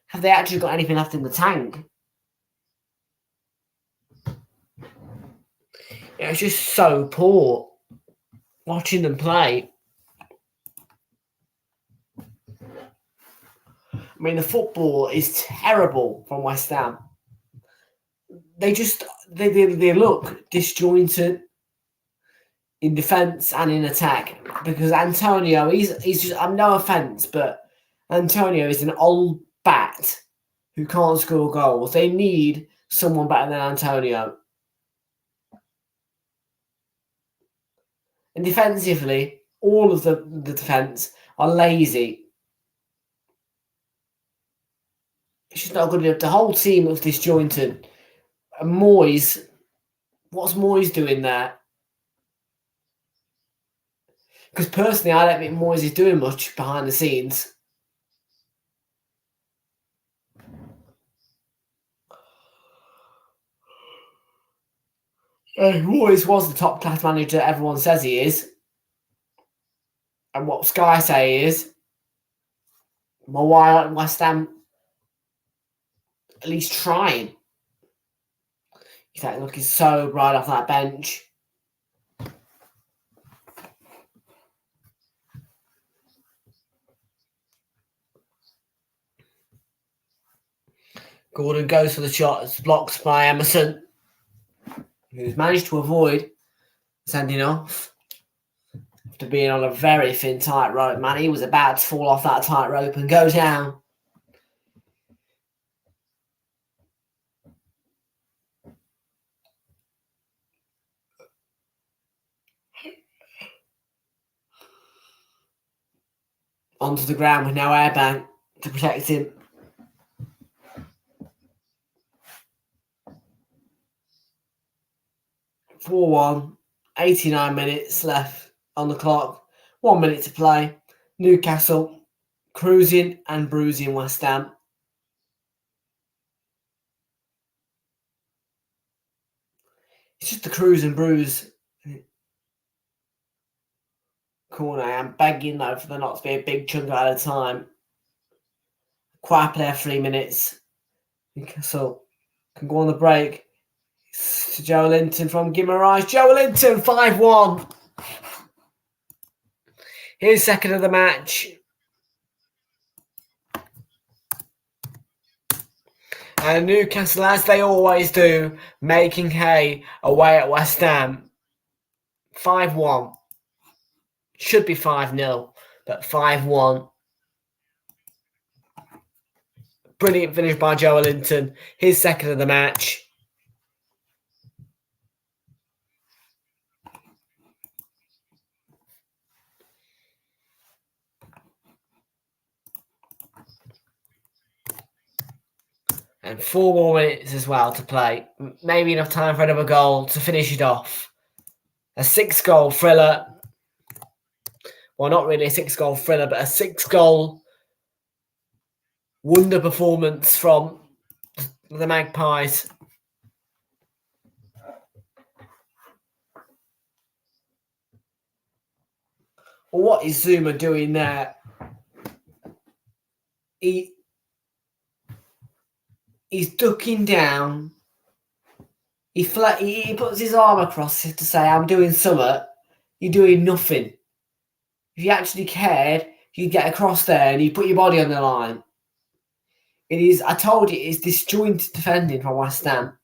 Have they actually got anything left in the tank? It's just so poor watching them play. I mean, the football is terrible from West Ham. They look disjointed in defence and in attack, because Antonio, he's just, I'm no offence, but Antonio is an old bat who can't score goals. They need someone better than Antonio. And defensively, all of the defence are lazy. It's just not good enough. The whole team looks disjointed. And Moyes, what's Moyes doing there? Because personally, I don't think Moyes is doing much behind the scenes. Moyes was the top class manager everyone says he is. And what Sky say is, well, why aren't West Ham at least trying? He's like looking so bright off that bench. Gordon goes for the shot. It's blocked by Emerson, who's managed to avoid sending off after being on a very thin tightrope. Man, he was about to fall off that tightrope and go down. Onto the ground with no airbag to protect him. (4-1), 89 minutes left on the clock. 1 minute to play. Newcastle cruising and bruising West Ham. It's just the cruise and bruise corner. I am begging though for there not to be a big chunk at a time. Quiet player 3 minutes. Newcastle can go on the break. It's to Joe Linton from Guimarães. Joe Linton, 5-1. Here's second of the match. And Newcastle, as they always do, making hay away at West Ham. 5-1. Should be 5-0, but 5-1. Brilliant finish by Joe Linton. His second of the match. And 4 more minutes as well to play. Maybe enough time for another goal to finish it off. A 6-goal thriller. Well, not really a 6-goal thriller, but a 6-goal wonder performance from the Magpies. Well, what is Zuma doing there? He's ducking down. He puts his arm across it to say, I'm doing something. You're doing nothing. If you actually cared, you'd get across there and you'd put your body on the line. It is, I told you, it's disjointed defending from West Ham.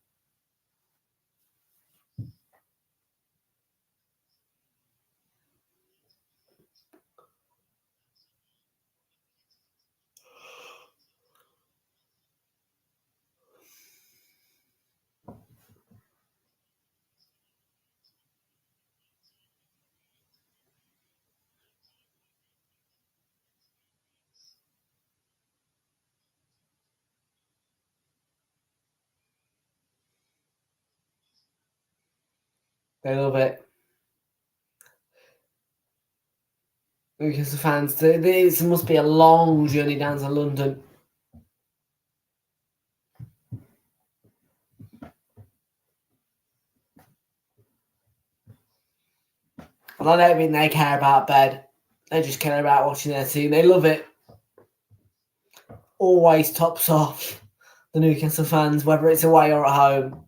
They love it. Newcastle fans, this must be a long journey down to London. And I don't think they care about bed. They just care about watching their team. They love it. Always tops off the Newcastle fans, whether it's away or at home.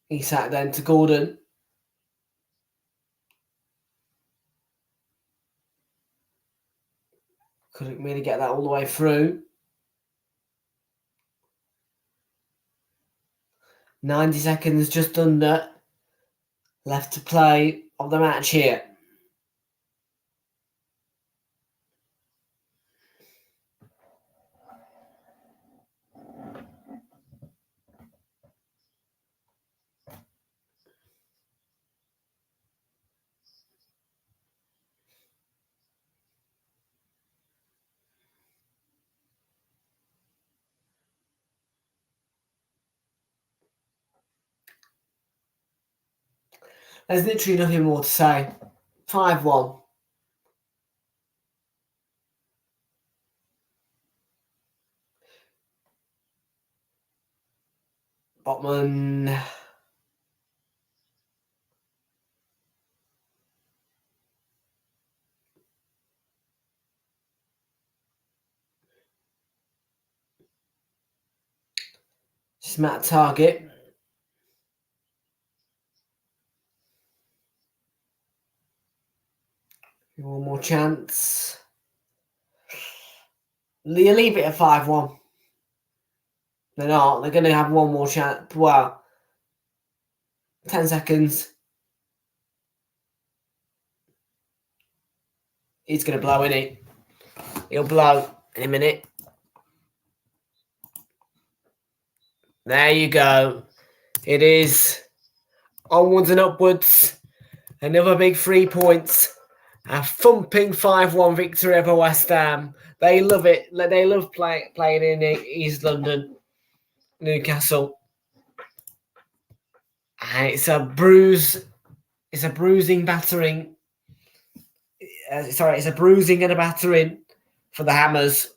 He sat down to Gordon. Couldn't really get that all the way through. 90 seconds just under left to play of the match here. There's literally nothing more to say. 5-1. Botman. Smack target. One more chance. You leave it at 5-1. They're not. They're going to have one more chance. Well, 10 seconds. He's going to blow, isn't he? He'll blow in a minute. There you go. It is onwards and upwards. Another big 3 points. A thumping 5-1 victory over West Ham. They love it. They love playing in East London, Newcastle. And it's a bruise. It's a bruising battering. It's a bruising and a battering for the Hammers.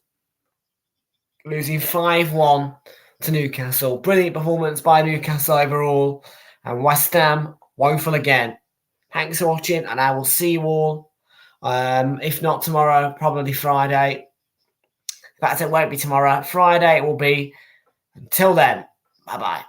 Losing 5-1 to Newcastle. Brilliant performance by Newcastle overall. And West Ham woeful again. Thanks for watching, and I will see you all. If not tomorrow, probably Friday. In fact, it won't be tomorrow. Friday it will be. Until then, bye-bye.